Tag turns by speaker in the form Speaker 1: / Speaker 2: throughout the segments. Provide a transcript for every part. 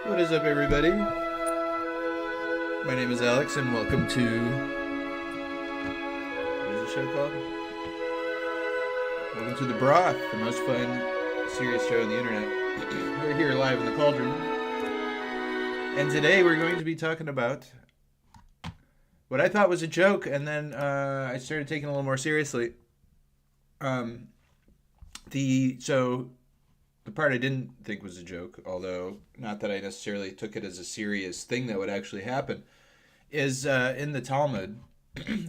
Speaker 1: What is up, everybody? My name is Alex, and welcome to... What is the show called? Welcome to The Broth, the most fun, serious show on the internet. We're here live in the Cauldron. And today we're going to be talking about what I thought was a joke, and then I started taking it a little more seriously. The part I didn't think was a joke, although not that I necessarily took it as a serious thing that would actually happen, is in the Talmud.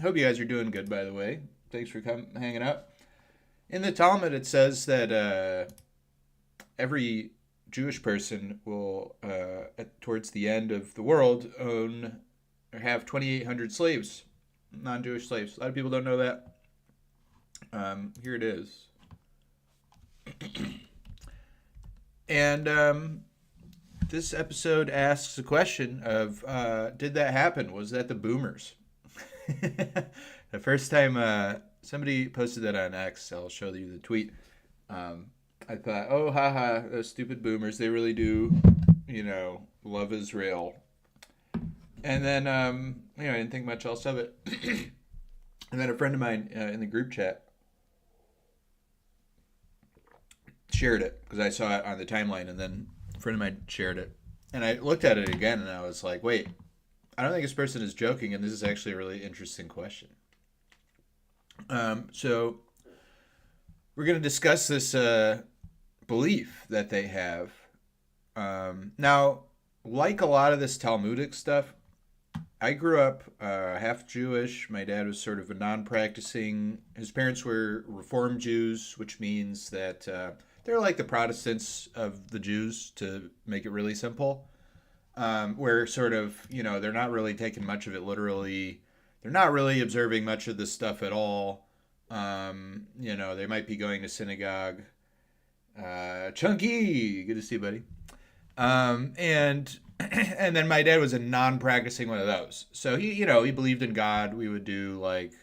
Speaker 1: Hope you guys are doing good, by the way. Thanks for hanging out. In the Talmud, it says that every Jewish person will, towards the end of the world, own or have 2,800 slaves, non-Jewish slaves. A lot of people don't know that. Here it is. And this episode asks the question of, did that happen? Was that the boomers? The first time somebody posted that on X, I'll show you the tweet. I thought, oh, haha, those stupid boomers, they really do, love Israel. And then, I didn't think much else of it. And then a friend of mine in the group chat shared it because I saw it on the timeline, and then a friend of mine shared it, and I looked at it again, and I was like, wait, I don't think this person is joking, and this is actually a really interesting question. So we're going to discuss this belief that they have. Now, like a lot of this Talmudic stuff, I grew up half Jewish. My dad was sort of a non-practicing. His parents were Reform Jews, which means that they're like the Protestants of the Jews, to make it really simple. Where sort of, they're not really taking much of it literally. They're not really observing much of this stuff at all. They might be going to synagogue. Chunky, good to see you, buddy. And then my dad was a non-practicing one of those. So he believed in God. We would do like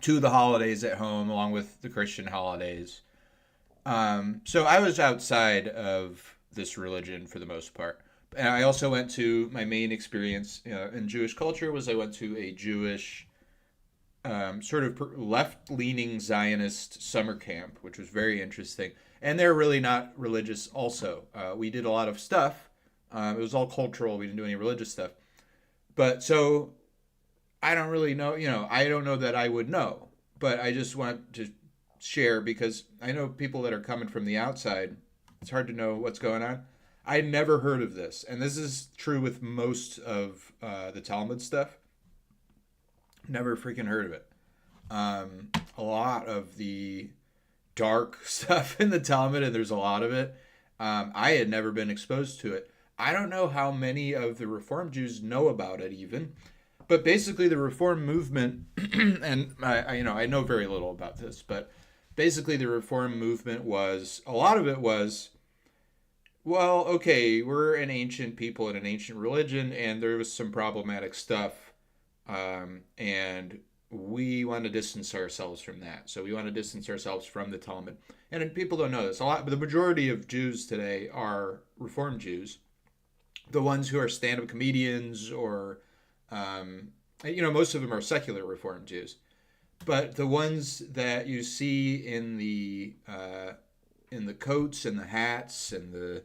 Speaker 1: 2 of the holidays at home along with the Christian holidays. So I was outside of this religion for the most part. And I also went to, my main experience in Jewish culture was I went to a Jewish sort of left-leaning Zionist summer camp, which was very interesting. And they're really not religious also. We did a lot of stuff. It was all cultural. We didn't do any religious stuff. But so I don't really know, I don't know that I would know. But I just want to share because I know people that are coming from the outside. It's hard to know what's going on. I never heard of this. And this is true with most of the Talmud stuff. Never freaking heard of it. A lot of the dark stuff in the Talmud, and there's a lot of it. I had never been exposed to it. I don't know how many of the Reform Jews know about it even, but basically the Reform movement, and I know very little about this, but basically the Reform movement was, a lot of it was, well, okay, we're an ancient people and an ancient religion, and there was some problematic stuff, and we want to distance ourselves from that. So we want to distance ourselves from the Talmud. And people don't know this a lot, but the majority of Jews today are Reform Jews. The ones who are stand-up comedians or, most of them are secular Reform Jews. But the ones that you see in the coats and the hats and the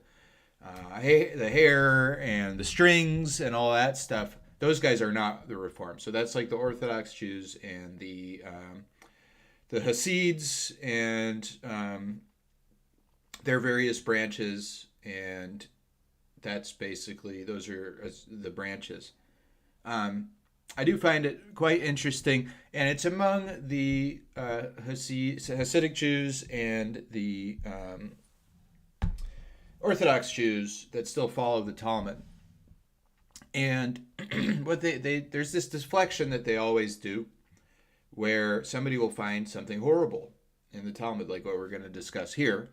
Speaker 1: hair and the strings and all that stuff, those guys are not the Reform. So that's like the Orthodox Jews and the Hasids and their various branches, and that's basically, those are the branches. I do find it quite interesting, and it's among the Hasidic Jews and the Orthodox Jews that still follow the Talmud. And what there's this deflection that they always do, where somebody will find something horrible in the Talmud, like what we're going to discuss here,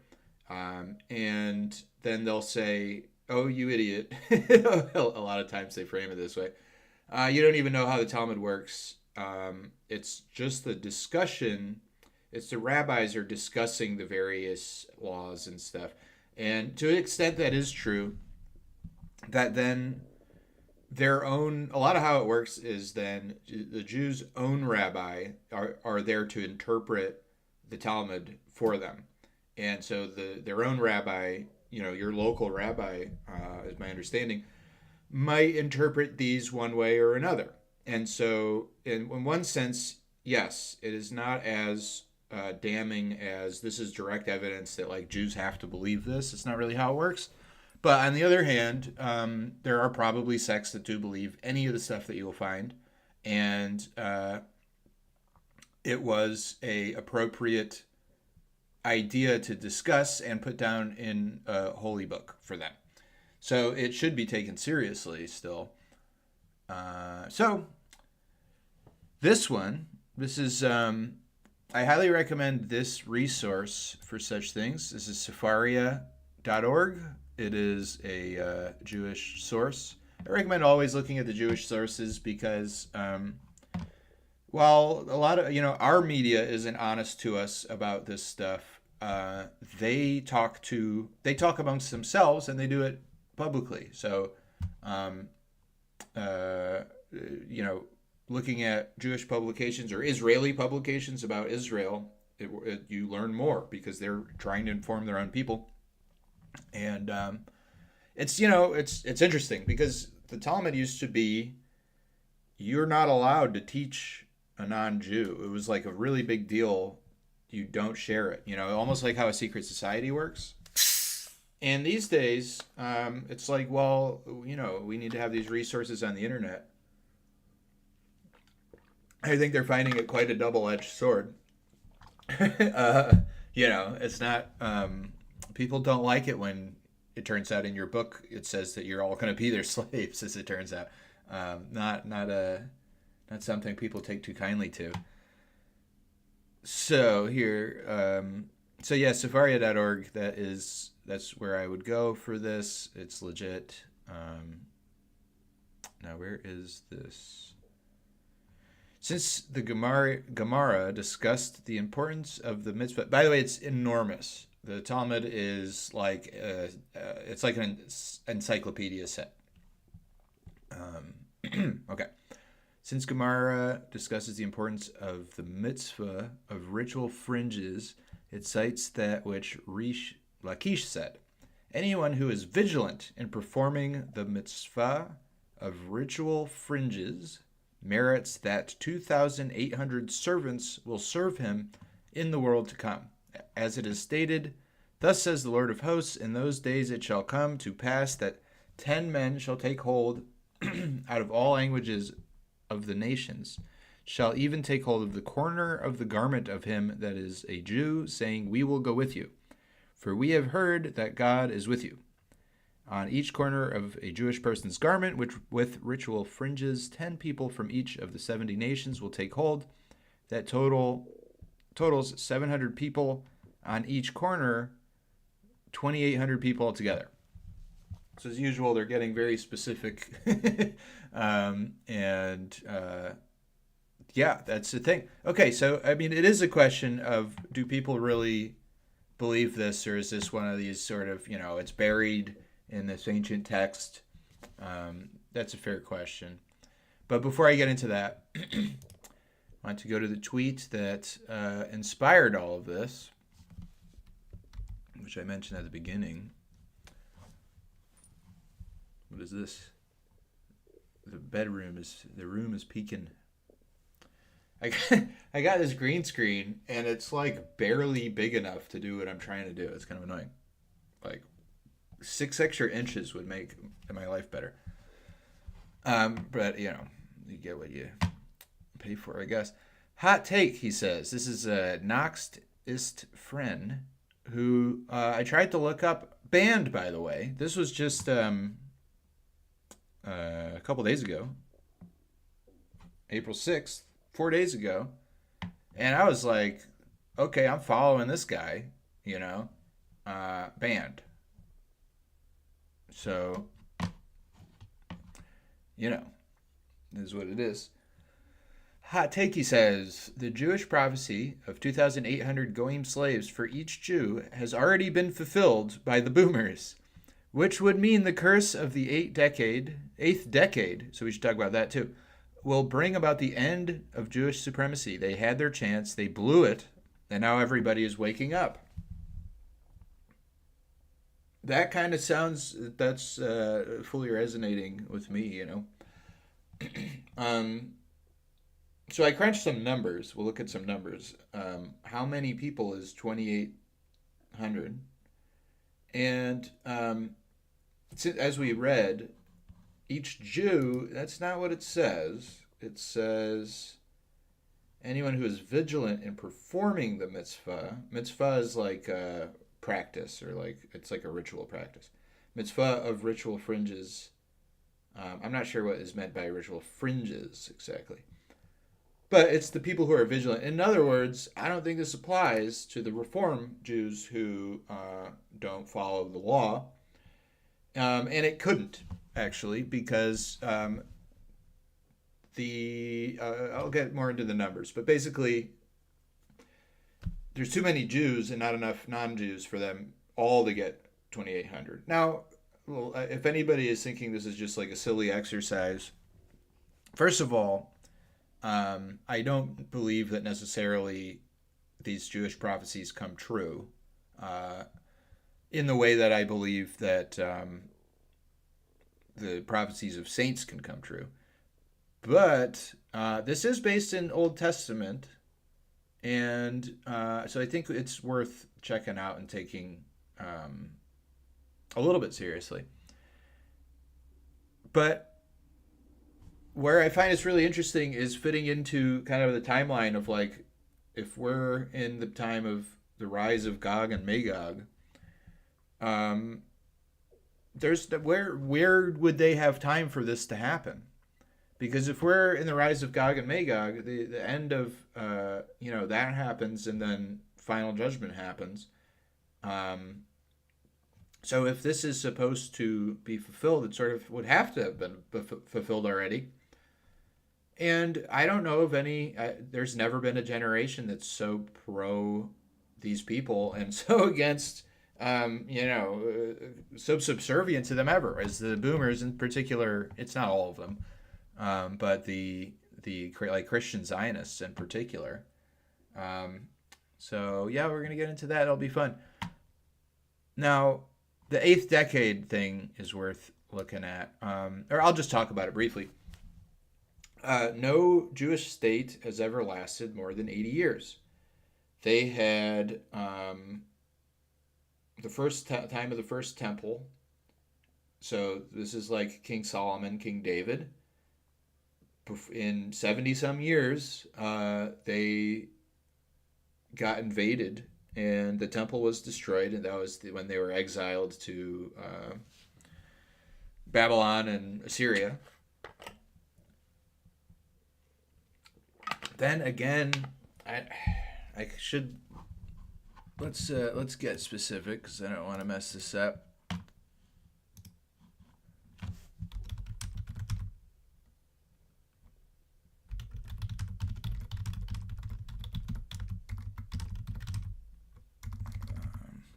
Speaker 1: and then they'll say, "Oh, you idiot!" A lot of times they frame it this way. You don't even know how the Talmud works. It's just the discussion. It's the rabbis are discussing the various laws and stuff. And to an extent that is true. that then a lot of how it works is then the Jews' own rabbi are there to interpret the Talmud for them. And so their own rabbi, your local rabbi, is my understanding, might interpret these one way or another. And so in one sense, yes, it is not as damning as this is direct evidence that like Jews have to believe this. It's not really how it works. But on the other hand, there are probably sects that do believe any of the stuff that you will find, and it was a appropriate idea to discuss and put down in a holy book for them. So it should be taken seriously still. So this is, I highly recommend this resource for such things. This is Sefaria.org. It is a Jewish source. I recommend always looking at the Jewish sources because while a lot of, our media isn't honest to us about this stuff, they talk amongst themselves and they do it publicly. So, looking at Jewish publications or Israeli publications about Israel, you learn more because they're trying to inform their own people. And it's interesting because the Talmud used to be, you're not allowed to teach a non-Jew. It was like a really big deal. You don't share it, almost like how a secret society works. And these days, it's like, well, we need to have these resources on the internet. I think they're finding it quite a double-edged sword. It's not, people don't like it when it turns out in your book it says that you're all going to be their slaves, as it turns out. Not something people take too kindly to. So here, Sefaria.org, that's where I would go for this. It's legit. Now, where is this? Since the Gemara discussed the importance of the mitzvah, by the way, it's enormous. The Talmud is like it's like an encyclopedia set. Okay. Since Gemara discusses the importance of the mitzvah of ritual fringes, it cites that which Rish Lakish said: anyone who is vigilant in performing the mitzvah of ritual fringes merits that 2,800 servants will serve him in the world to come. As it is stated, thus says the Lord of hosts, in those days it shall come to pass that 10 men shall take hold out of all languages of the nations, shall even take hold of the corner of the garment of him that is a Jew, saying, we will go with you, for we have heard that God is with you. On each corner of a Jewish person's garment, which with ritual fringes, 10 people from each of the 70 nations will take hold. That totals 700 people on each corner, 2,800 people altogether. So as usual, they're getting very specific. That's the thing. Okay, so, it is a question of, do people really believe this, or is this one of these sort of, it's buried in this ancient text? That's a fair question. But before I get into that, I want to go to the tweet that inspired all of this, which I mentioned at the beginning. What is this? The room is peaking. I got this green screen, and it's like barely big enough to do what I'm trying to do. It's kind of annoying. Like 6 extra inches would make my life better. But you get what you pay for, I guess. Hot take, he says. This is a Noxt ist friend who I tried to look up. Banned, by the way. This was just a couple days ago. April 6th, 4 days ago. And I was like, okay, I'm following this guy, banned. So, this is what it is. Hot take, he says, the Jewish prophecy of 2,800 Goyim slaves for each Jew has already been fulfilled by the boomers. which would mean the curse of the eighth decade, so we should talk about that too, will bring about the end of Jewish supremacy. They had their chance, they blew it, and now everybody is waking up. That kind of sounds, that's fully resonating with me, you know. um, so I crunched some numbers. We'll look at some numbers. How many people is 2,800? And as we read, each Jew, that's not what it says. It says anyone who is vigilant in performing the mitzvah. Mitzvah is like a practice, or like it's like a ritual practice. Mitzvah of ritual fringes. I'm not sure what is meant by ritual fringes exactly. But it's the people who are vigilant. In other words, I don't think this applies to the Reform Jews who don't follow the law. And it couldn't, actually, because I'll get more into the numbers. But basically, there's too many Jews and not enough non-Jews for them all to get 2,800. Now, well, if anybody is thinking this is just like a silly exercise, first of all, I don't believe that necessarily these Jewish prophecies come true in the way that I believe that the prophecies of saints can come true. But this is based in Old Testament, and so I think it's worth checking out and taking a little bit seriously. But where I find it's really interesting is fitting into kind of the timeline of like, if we're in the time of the rise of Gog and Magog, there's where would they have time for this to happen? Because if we're in the rise of Gog and Magog, the end of that happens, and then final judgment happens. So if this is supposed to be fulfilled, it sort of would have to have been fulfilled already. And I don't know of any, there's never been a generation that's so pro these people and so against, so subservient to them ever, as the boomers in particular. It's not all of them, but the like Christian Zionists in particular. So yeah, we're going to get into that. It'll be fun. Now, the eighth decade thing is worth looking at, or I'll just talk about it briefly. No Jewish state has ever lasted more than 80 years. They had the first time of the first temple. So this is like King Solomon, King David. In 70 some years, they got invaded and the temple was destroyed. And that was when they were exiled to Babylon and Assyria. Then again, I should let's get specific because I don't want to mess this up.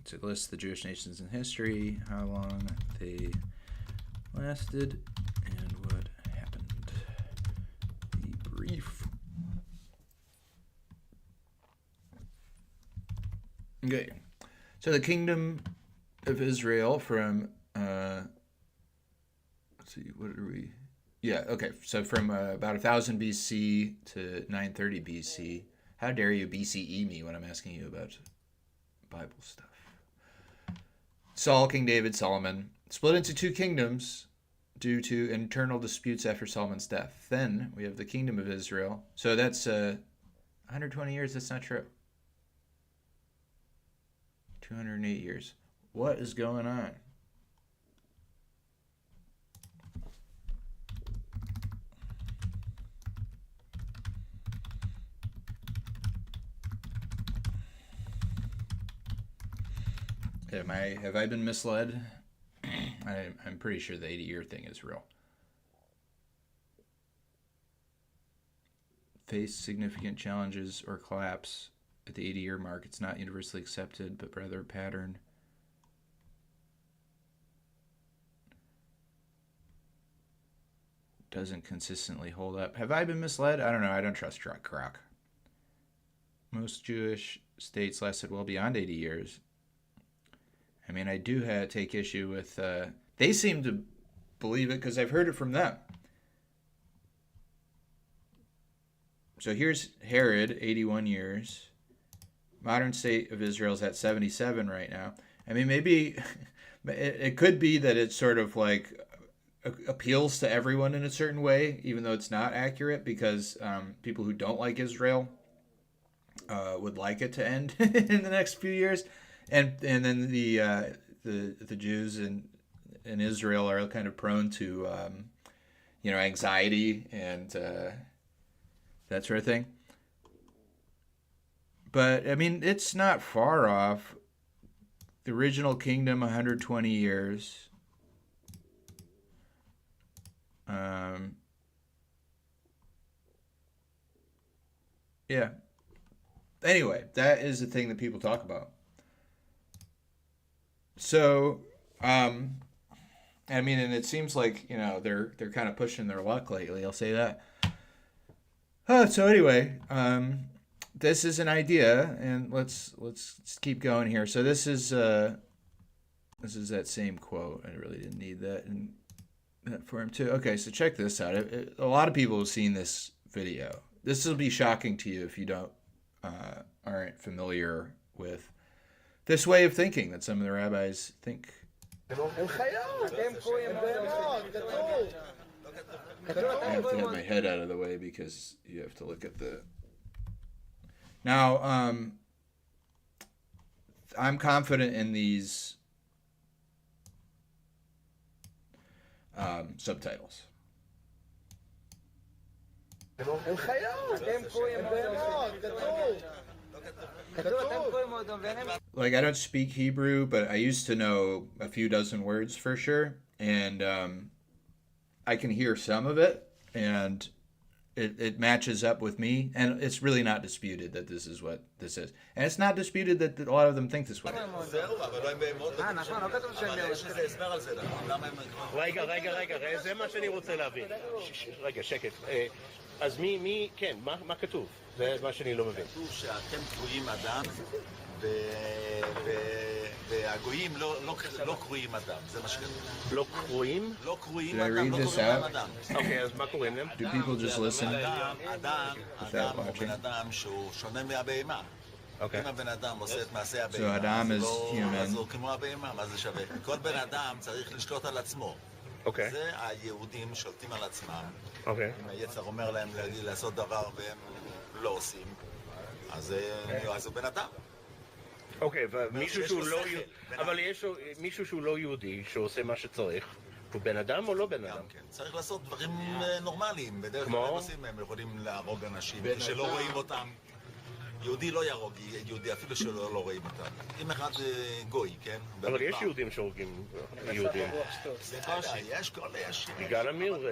Speaker 1: To list the Jewish nations in history, how long they lasted, and what happened. Be brief. Okay, so the kingdom of Israel from, let's see, what are we? Yeah, okay, so from about 1000 BC to 930 BC. How dare you BCE me when I'm asking you about Bible stuff? Saul, King David, Solomon, split into two kingdoms due to internal disputes after Solomon's death. Then we have the kingdom of Israel. So that's 120 years. That's not true. 208 years. What is going on? Have I been misled? I'm pretty sure the 80-year thing is real. Face significant challenges or collapse at the 80-year mark. It's not universally accepted, but rather a pattern. doesn't consistently hold up. Have I been misled? I don't know. I don't trust Grok. Most Jewish states lasted well beyond 80 years. I mean, I do take issue with... they seem to believe it because I've heard it from them. So here's Herod, 81 years. Modern state of Israel is at 77 right now. I mean, maybe it could be that it sort of like appeals to everyone in a certain way, even though it's not accurate, because people who don't like Israel would like it to end in the next few years, and then the Jews in Israel are kind of prone to anxiety and that sort of thing. But I mean, it's not far off. The original kingdom, 120 years. Yeah. Anyway, that is the thing that people talk about. So, I mean, and it seems like, they're kind of pushing their luck lately. I'll say that. So anyway, this is an idea, and let's keep going here. So this is that same quote. I really didn't need that in that form too. Okay, so check this out. A lot of people have seen this video. This will be shocking to you if you aren't familiar with this way of thinking that some of the rabbis think. I have to have my head out of the way because you have to look at the... Now, I'm confident in these subtitles. Like, I don't speak Hebrew, but I used to know a few dozen words for sure, and I can hear some of it, and it matches up with me, and it's really not disputed that this is what this is. And it's not disputed that a lot of them think this way.
Speaker 2: רגע, זה מה שאני רוצה להבין. רגע, שקט. אז כן, מה כתוב? זה מה שאני לא מבין.
Speaker 3: כתוב שאתם קרויים אדם, והגויים לא קרויים אדם, זה מה שכתוב.
Speaker 2: לא קרויים?
Speaker 3: לא קרויים אדם, לא קרויים אדם.
Speaker 2: אוקיי, אז מה קוראים להם?
Speaker 1: Do people just listen?
Speaker 3: אדם הוא בן אדם שהוא שונה מהבהמה. אם הבן אדם עושה את מעשה הבהמה, אז הוא כמו הבהמה, מה זה שווה? כל בן אדם צריך לשלוט על עצמו. זה היהודים שולטים על עצמם. אם היצר אומר להם לעשות דבר והם לא עושים, אז הוא בן אדם.
Speaker 2: אוקיי, אבל יש מישהו שהוא לא יהודי, שעושה מה שצריך, הוא בן אדם או לא בן אדם?
Speaker 3: כן, צריך לעשות דברים נורמליים. בדרך כלל הם יכולים להרוג אנשים שלא רואים אותם. יהודי לא יהרוג יהודי, אפילו שלא רואים אותם. אם אחד גוי, כן?
Speaker 2: אבל יש יהודים שהורגים יהודים. יש. יגאל עמיר,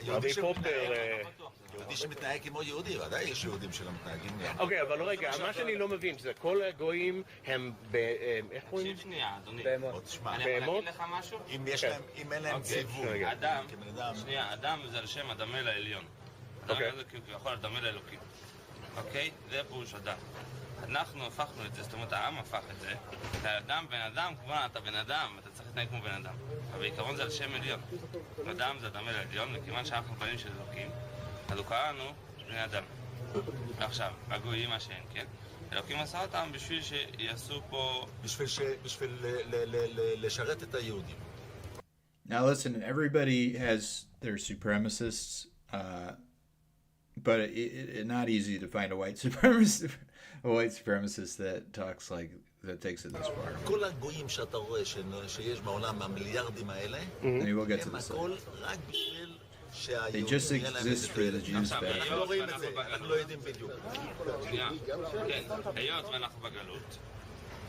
Speaker 2: רבי פופר...
Speaker 3: יהודי שמתנהג כמו יהודי, ודאי יש יהודים שלא מתנהגים.
Speaker 2: אוקיי, אבל רגע, מה שאני לא מבין, זה כל הגויים הם איך קוראים?
Speaker 4: שנייה, אדוני.
Speaker 3: בהמות.
Speaker 4: אני אגיד לך משהו?
Speaker 3: אם אין להם ציווי.
Speaker 4: אדם זה על שם הדמה לעליון. אדם זה כביכול הדמה לאלוקים. אוקיי? זה פירוש אדם. אנחנו הפכנו את זה, זאת אומרת העם הפך את זה. אתה אדם, בן אדם, כבר אתה בן אדם, אתה צריך להתנהג כמו בן אדם. אבל בעיקרון זה על שם עליון. אדם זה הדמה לעליון, וכיוון שאנחנו בנים של אלוקים, אז הוא קרא לנו בני אדם. ועכשיו, הגויים מה שאין, כן? אלוקים עשה אותם בשביל שיעשו פה...
Speaker 3: בשביל לשרת את היהודים.
Speaker 1: Now listen, everybody has their supremacists, but it's not easy to find a white supremacist that talks like that takes it this far.
Speaker 3: כל הגויים שאתה רואה שיש בעולם המיליארדים האלה,
Speaker 1: And we'll get to
Speaker 3: הם
Speaker 1: this
Speaker 3: הכל
Speaker 1: later.
Speaker 3: רק בשביל
Speaker 1: They just exist for the Jews back.
Speaker 3: אנחנו לא רואים את זה, אנחנו לא יודעים בדיוק.
Speaker 4: שנייה, כן, היות ואנחנו בגלות,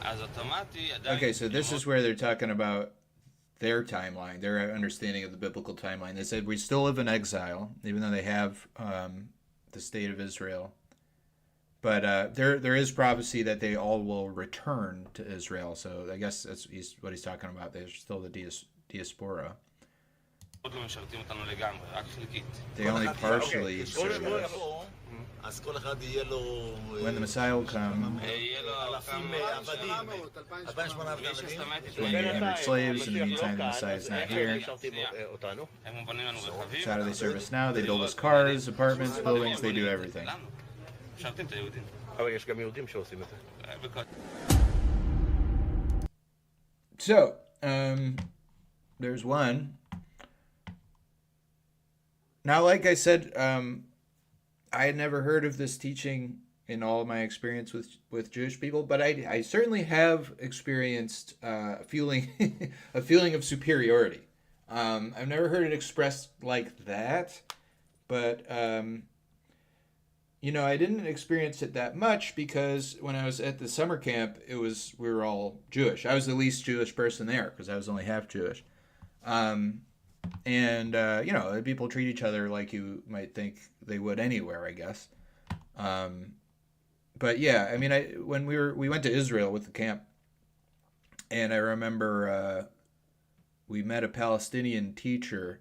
Speaker 4: אז אוטומטי...
Speaker 1: Okay, so this is where they're talking about their timeline, their understanding of the biblical timeline. They said we still live in exile, even though they have the state of Israel. But there is prophecy that they all will return to Israel. So I guess that's what he's talking about. There's still the diaspora.
Speaker 4: עוד לא משרתים אותנו לגמרי, רק חלקית.
Speaker 1: They only partially serve us.
Speaker 3: אז כל אחד יהיה לו...
Speaker 1: When the Messiah will come,
Speaker 4: יהיה לו
Speaker 3: אלפים עבדים. 2,800
Speaker 1: 2,800 slaves. In the meantime, the Messiah is not here.
Speaker 4: הם מובנים לנו רכבים.
Speaker 1: So how do they serve us now? They build us cars, apartments, buildings. They do everything.
Speaker 4: משרתים את היהודים.
Speaker 2: אבל יש גם יהודים שעושים את זה.
Speaker 1: So, there's one. Now, like I said, I had never heard of this teaching in all of my experience with Jewish people, but I certainly have experienced a feeling of superiority. I've never heard it expressed like that, but I didn't experience it that much because when I was at the summer camp, we were all Jewish. I was the least Jewish person there because I was only half Jewish. People treat each other like you might think they would anywhere, I guess. But yeah, I mean, when we went to Israel with the camp, and I remember we met a Palestinian teacher,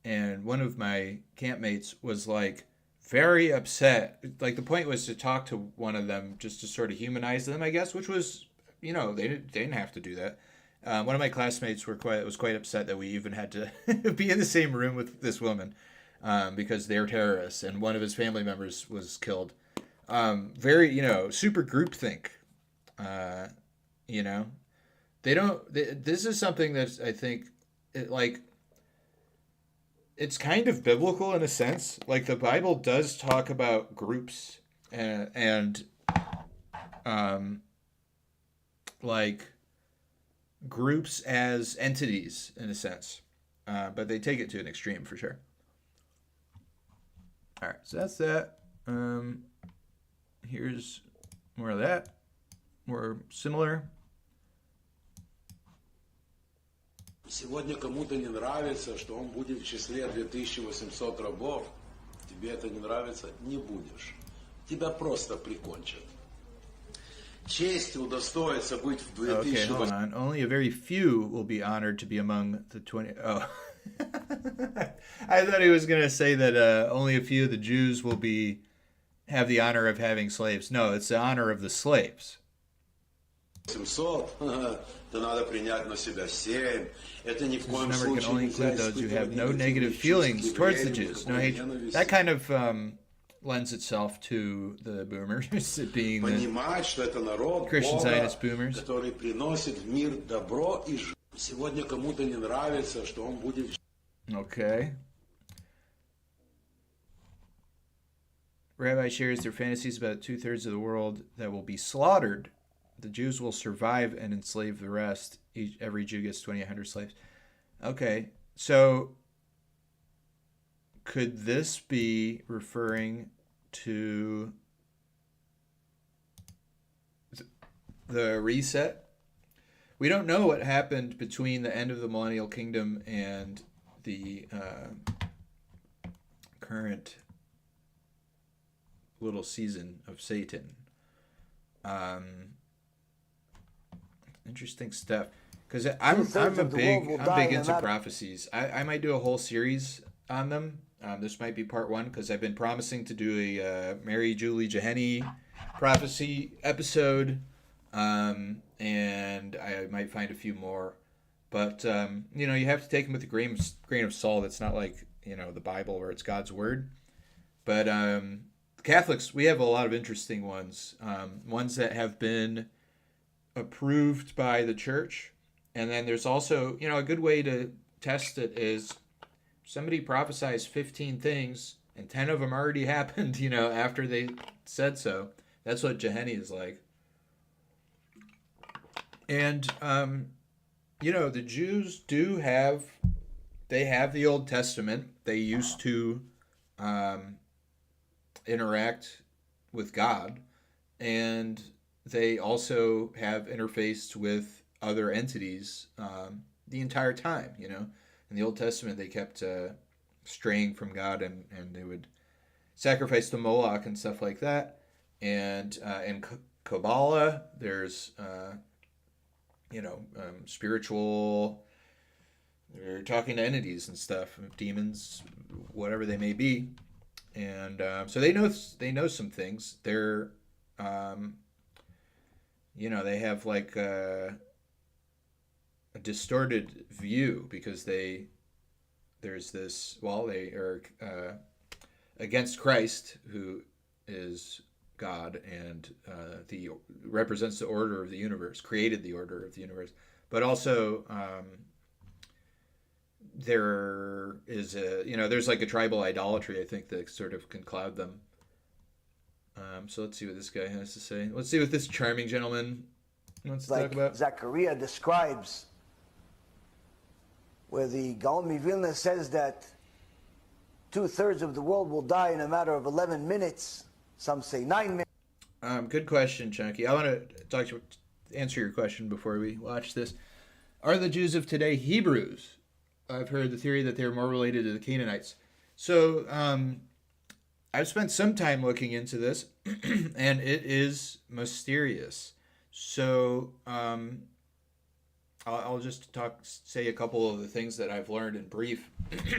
Speaker 1: and one of my campmates was like very upset. Like the point was to talk to one of them just to sort of humanize them, I guess, which was, they didn't have to do that. One of my classmates was quite upset that we even had to be in the same room with this woman because they're terrorists, and one of his family members was killed. Very, super groupthink. This is something that I think, it's kind of biblical in a sense. Like the Bible does talk about groups and groups as entities in a sense, but they take it to an extreme for sure. All right, so that's that. Here's more of that, more similar.
Speaker 5: Сегодня кому-то не нравится, что он будет в числе 2800 рабов. Тебе это не нравится, не будешь. Тебя просто прикончат. Честь удостоится быть в 2800.
Speaker 1: Okay, hold on. Only a very few will be honored to be among the 20. Oh. I thought he was going to say that only a few of the Jews will have the honor of having slaves. No, it's the honor of the slaves.
Speaker 5: 700, то надо принять на себя 7. Это ни в коем
Speaker 1: This number can only include those who have no negative feelings towards the Jews. No hate. That kind of lends itself to the boomers, being the Christian Zionist boomers.
Speaker 5: Который приносит в мир добро и жизнь. Сегодня кому-то не нравится, что он будет.
Speaker 1: Okay. Rabbi shares their fantasies about 2/3 of the world that will be slaughtered. The Jews will survive and enslave the rest. Every Jew gets 2,800 slaves. Okay, so could this be referring to the reset? We don't know what happened between the end of the millennial kingdom and the current little season of Satan. Interesting stuff, because I'm big into prophecies. I might do a whole series on them. This might be part one, because I've been promising to do a Mary Julie Jeheni prophecy episode, and I might find a few more. But you have to take them with a grain of salt. It's not like the Bible where it's God's word. But Catholics, we have a lot of interesting ones. Ones that have been approved by the church, and then there's also a good way to test it is somebody prophesies 15 things and 10 of them already happened after they said so. That's what Jeheni is like. And the Jews they have the Old Testament. They used to interact with God, and they also have interfaced with other entities the entire time. In the Old Testament, they kept straying from God, and they would sacrifice to Moloch and stuff like that. And in Kabbalah, there's spiritual they're talking to entities and stuff, demons, whatever they may be, and so they know some things. They're they have like a distorted view because they are against Christ, who is God and represents the order of the universe, created the order of the universe, but also there is there's like a tribal idolatry, I think, that sort of can cloud them. So let's see what this guy has to say. Let's see what this charming gentleman wants to talk about.
Speaker 6: Zechariah describes, where the Gaon Vilna says that 2/3 of the world will die in a matter of 11 minutes. Some say 9 minutes.
Speaker 1: Good question, Chunky. I want to answer your question before we watch this. Are the Jews of today Hebrews? I've heard the theory that they're more related to the Canaanites. So I've spent some time looking into this, and it is mysterious. So I'll just say a couple of the things that I've learned in brief.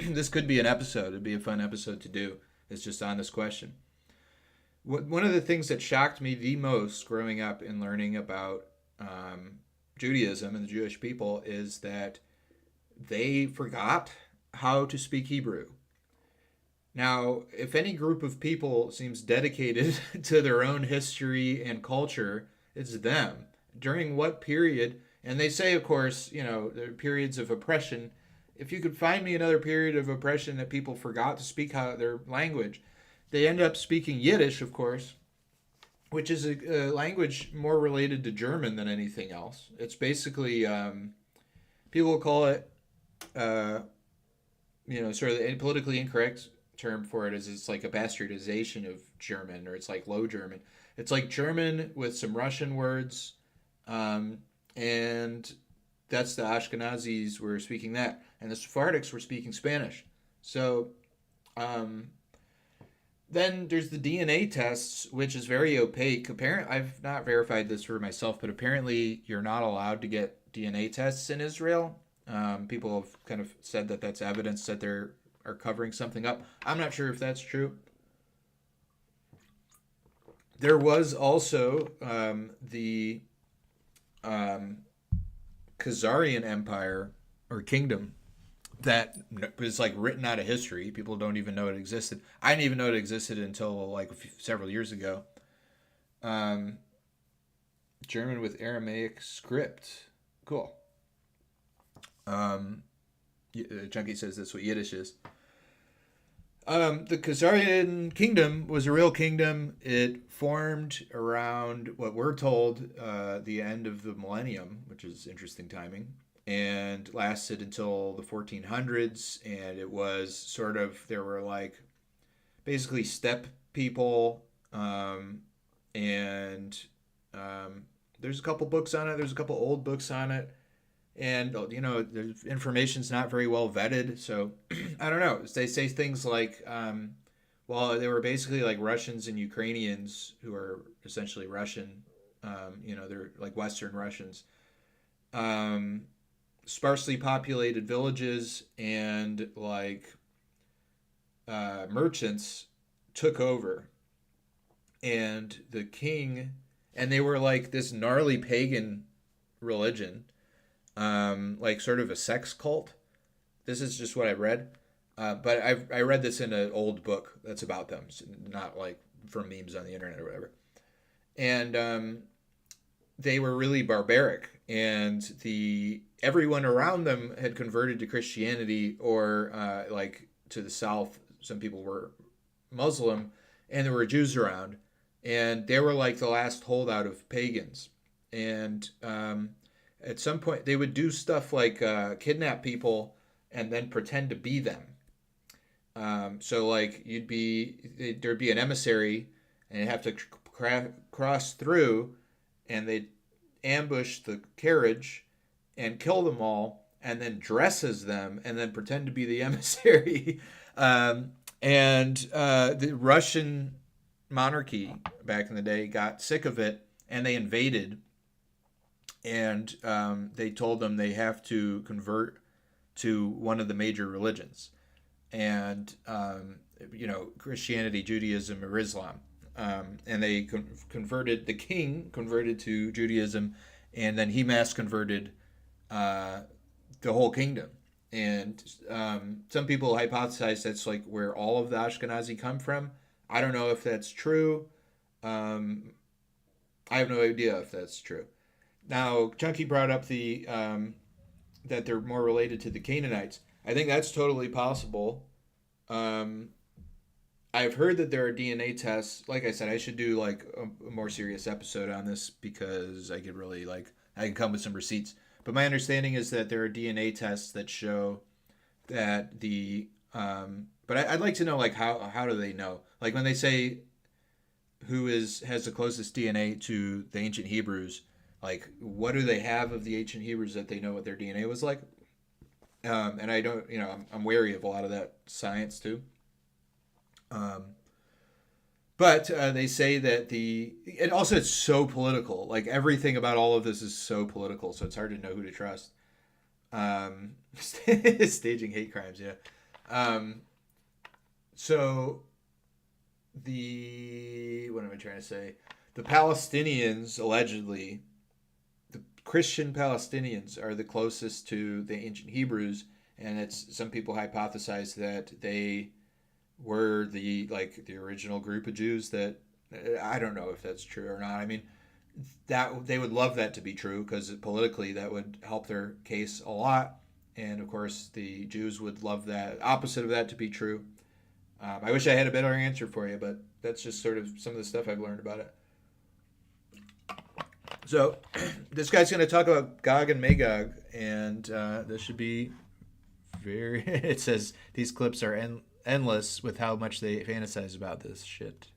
Speaker 1: This could be an episode. It'd be a fun episode to do. It's just on this question. One of the things that shocked me the most growing up and learning about Judaism and the Jewish people is that they forgot how to speak Hebrew. Now, if any group of people seems dedicated to their own history and culture, it's them. During what period? And they say, of course, there are periods of oppression. If you could find me another period of oppression that people forgot to speak their language, they end up speaking Yiddish, of course, which is a language more related to German than anything else. It's basically, people call it, sort of the politically incorrect term for it is it's like a bastardization of German, or it's like Low German. It's like German with some Russian words, and that's the Ashkenazis were speaking that, and the Sephardics were speaking Spanish. So then there's the DNA tests, which is very opaque. Apparently, I've not verified this for myself, but apparently you're not allowed to get DNA tests in Israel. People have kind of said that that's evidence that they're covering something up. I'm not sure if that's true. There was also the Khazarian Empire or kingdom that was like written out of history. People don't even know it existed. I didn't even know it existed until like several years ago. German with Aramaic script. Cool. Chunky says that's what Yiddish is. The Khazarian kingdom was a real kingdom. It formed around what we're told the end of the millennium, which is interesting timing, and lasted until the 1400s. And it was sort of, there were like basically steppe people, and there's a couple books on it. There's a couple old books on it. And, the information's not very well vetted. So, I don't know. They say things like, they were basically like Russians and Ukrainians who are essentially Russian. They're like Western Russians. Sparsely populated villages and like merchants took over. And the king, and they were like this gnarly pagan religion. Like sort of a sex cult. This is just what I read. But I read this in an old book that's about them, so not like from memes on the internet or whatever. And they were really barbaric, and everyone around them had converted to Christianity, or like to the south, some people were Muslim, and there were Jews around, and they were like the last holdout of pagans. And at some point, they would do stuff like kidnap people and then pretend to be them. So, like, there'd be an emissary, and you'd have to cross through, and they'd ambush the carriage and kill them all, and then dress as them, and then pretend to be the emissary. And the Russian monarchy back in the day got sick of it, and they invaded. And they told them they have to convert to one of the major religions, and Christianity, Judaism, or Islam, and they converted. The king converted to Judaism, and then he mass converted the whole kingdom. And some people hypothesize that's like where all of the Ashkenazi come from. I don't know if that's true. I have no idea if that's true. Now, Chunky brought up the that they're more related to the Canaanites. I think that's totally possible. I've heard that there are DNA tests. Like I said, I should do like a more serious episode on this because I could really I can come with some receipts. But my understanding is that there are DNA tests that show that the but I'd like to know how do they know? Like when they say who has the closest DNA to the ancient Hebrews, like what do they have of the ancient Hebrews that they know what their DNA was like? And I don't, I'm wary of a lot of that science too. But they say that and also it's so political. Like everything about all of this is so political, so it's hard to know who to trust. Staging hate crimes, yeah. So what am I trying to say? The Palestinians, allegedly, the Christian Palestinians are the closest to the ancient Hebrews, and some people hypothesize that they were the original group of Jews. That I don't know if that's true or not. I mean, that they would love that to be true because politically that would help their case a lot, and of course the Jews would love that opposite of that to be true. I wish I had a better answer for you, but that's just sort of some of the stuff I've learned about it. So this guy's going to talk about Gog and Magog, and this should be very... It says these clips are endless with how much they fantasize about this shit.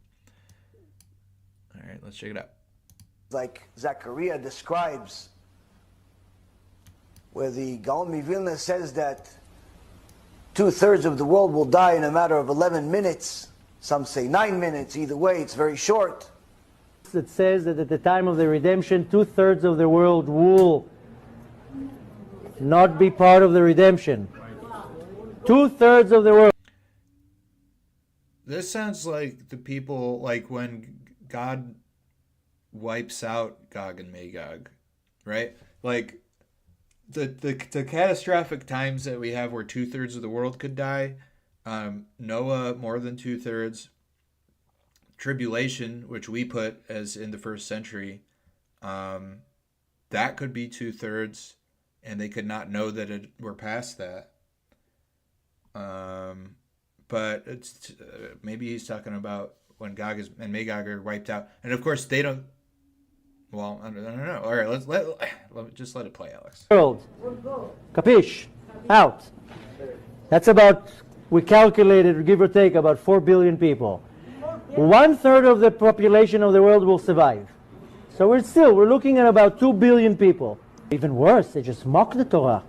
Speaker 1: All right, let's check it out.
Speaker 6: Like Zechariah describes, where the Gaon Vilna says that 2/3 of the world will die in a matter of 11 minutes. Some say 9 minutes. Either way, it's very short.
Speaker 7: It says that at the time of the redemption, 2/3 of the world will not be part of the redemption. 2/3 of the world.
Speaker 1: This sounds like the people, like when God wipes out Gog and Magog, right? Like the catastrophic times that we have where 2/3 of the world could die. Noah, more than 2/3. Tribulation, which we put as in the first century, that could be 2/3, and they could not know that we're past that. But it's maybe he's talking about when Gog and Magog are wiped out, and of course they don't. Well, I don't know. All right, just let it play, Alex.
Speaker 7: World, capiche, out. That's about, we calculated, give or take, about 4 billion people. 1/3 of the population of the world will survive. So we're looking at about 2 billion people. Even worse, they just mock the Torah.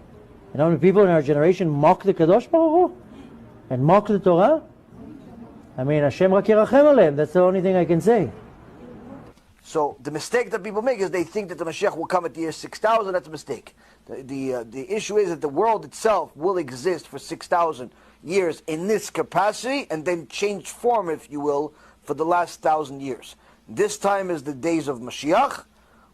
Speaker 7: You know how many people in our generation mock the Kadosh Baruch Hu? And mock the Torah? I mean, Hashem rak yirachem aleim. That's the only thing I can say.
Speaker 6: So the mistake that people make is they think that the Mashiach will come at the year 6,000. That's a mistake. The issue is that the world itself will exist for 6,000 years in this capacity and then change form, if you will, for the last 1,000 years. This time is the days of Mashiach,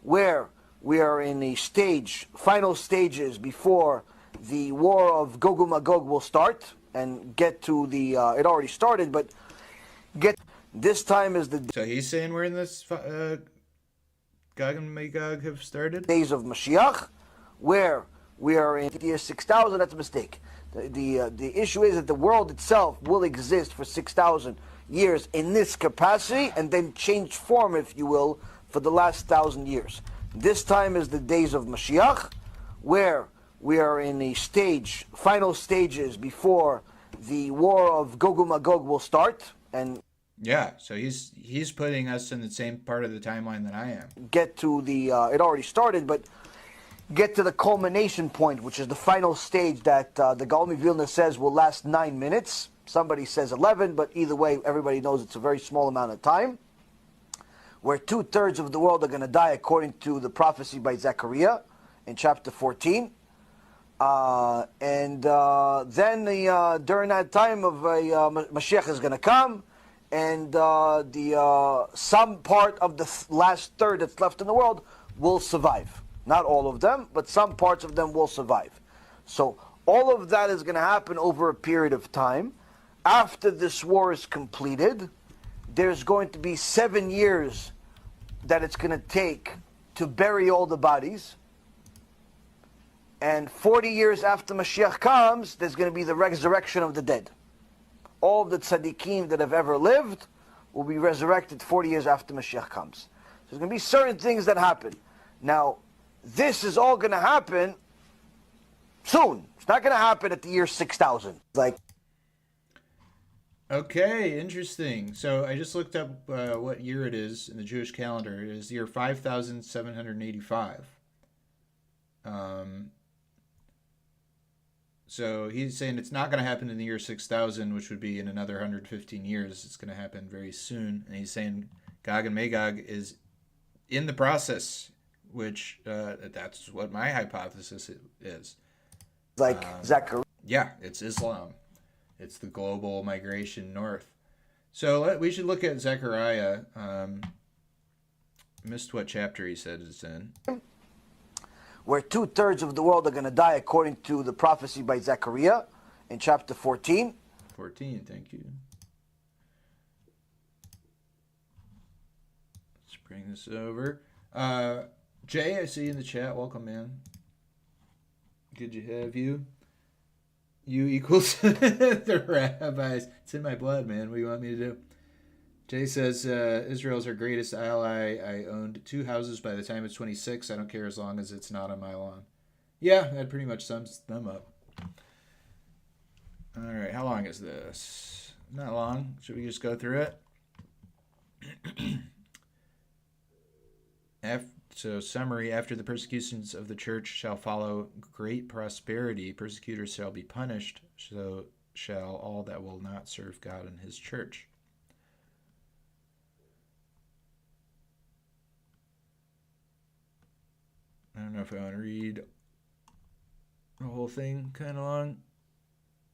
Speaker 6: where we are in the final stages before the war of Gog and Magog will start and get to the, it already started, but this time is the...
Speaker 1: So he's saying we're in this, Gog and Magog have started?
Speaker 6: Days of Mashiach, where we are in the year 6,000, that's a mistake. The issue is that the world itself will exist for 6,000 years in this capacity and then change form, if you will, for the last 1,000 years. This time is the days of Mashiach, where we are in the final stages before the war of Gog and Magog will start, and
Speaker 1: yeah, so he's putting us in the same part of the timeline that I am.
Speaker 6: Get to the it already started, but get to the culmination point, which is the final stage that the Gaon Vilna says will last 9 minutes. Somebody says 11, but either way, everybody knows it's a very small amount of time, where 2/3 of the world are going to die according to the prophecy by Zechariah in chapter 14. Then during that time of Mashiach is going to come, and some part of the last third that's left in the world will survive. Not all of them, but some parts of them will survive. So all of that is going to happen over a period of time. After this war is completed, there's going to be 7 years that it's going to take to bury all the bodies. And 40 years after Mashiach comes, there's going to be the resurrection of the dead. All of the tzaddikim that have ever lived will be resurrected 40 years after Mashiach comes. So there's going to be certain things that happen. Now, this is all going to happen soon. It's not going to happen at the year 6000.
Speaker 1: Okay, interesting. So I just looked up what year it is in the Jewish calendar. It is the year 5785. So he's saying it's not going to happen in the year 6000, which would be in another 115 years. It's going to happen very soon. And he's saying Gog and Magog is in the process, which that's what my hypothesis is.
Speaker 6: Zechariah.
Speaker 1: Yeah, it's Islam. It's the global migration north. So we should look at Zechariah. Missed what chapter he said it's in.
Speaker 6: Where 2/3 of the world are going to die according to the prophecy by Zechariah in chapter 14.
Speaker 1: 14, thank you. Let's bring this over. Jay, I see you in the chat. Welcome, man. Good to have you. U equals the rabbis. It's in my blood, man. What do you want me to do? Jay says, Israel's our greatest ally. I owned 2 houses by the time it's 26. I don't care as long as it's not on my lawn. Yeah, that pretty much sums them up. All right, how long is this? Not long. Should we just go through it? So, summary, after the persecutions of the church shall follow great prosperity. Persecutors shall be punished, so shall all that will not serve God and his church. I don't know if I want to read the whole thing kind of long.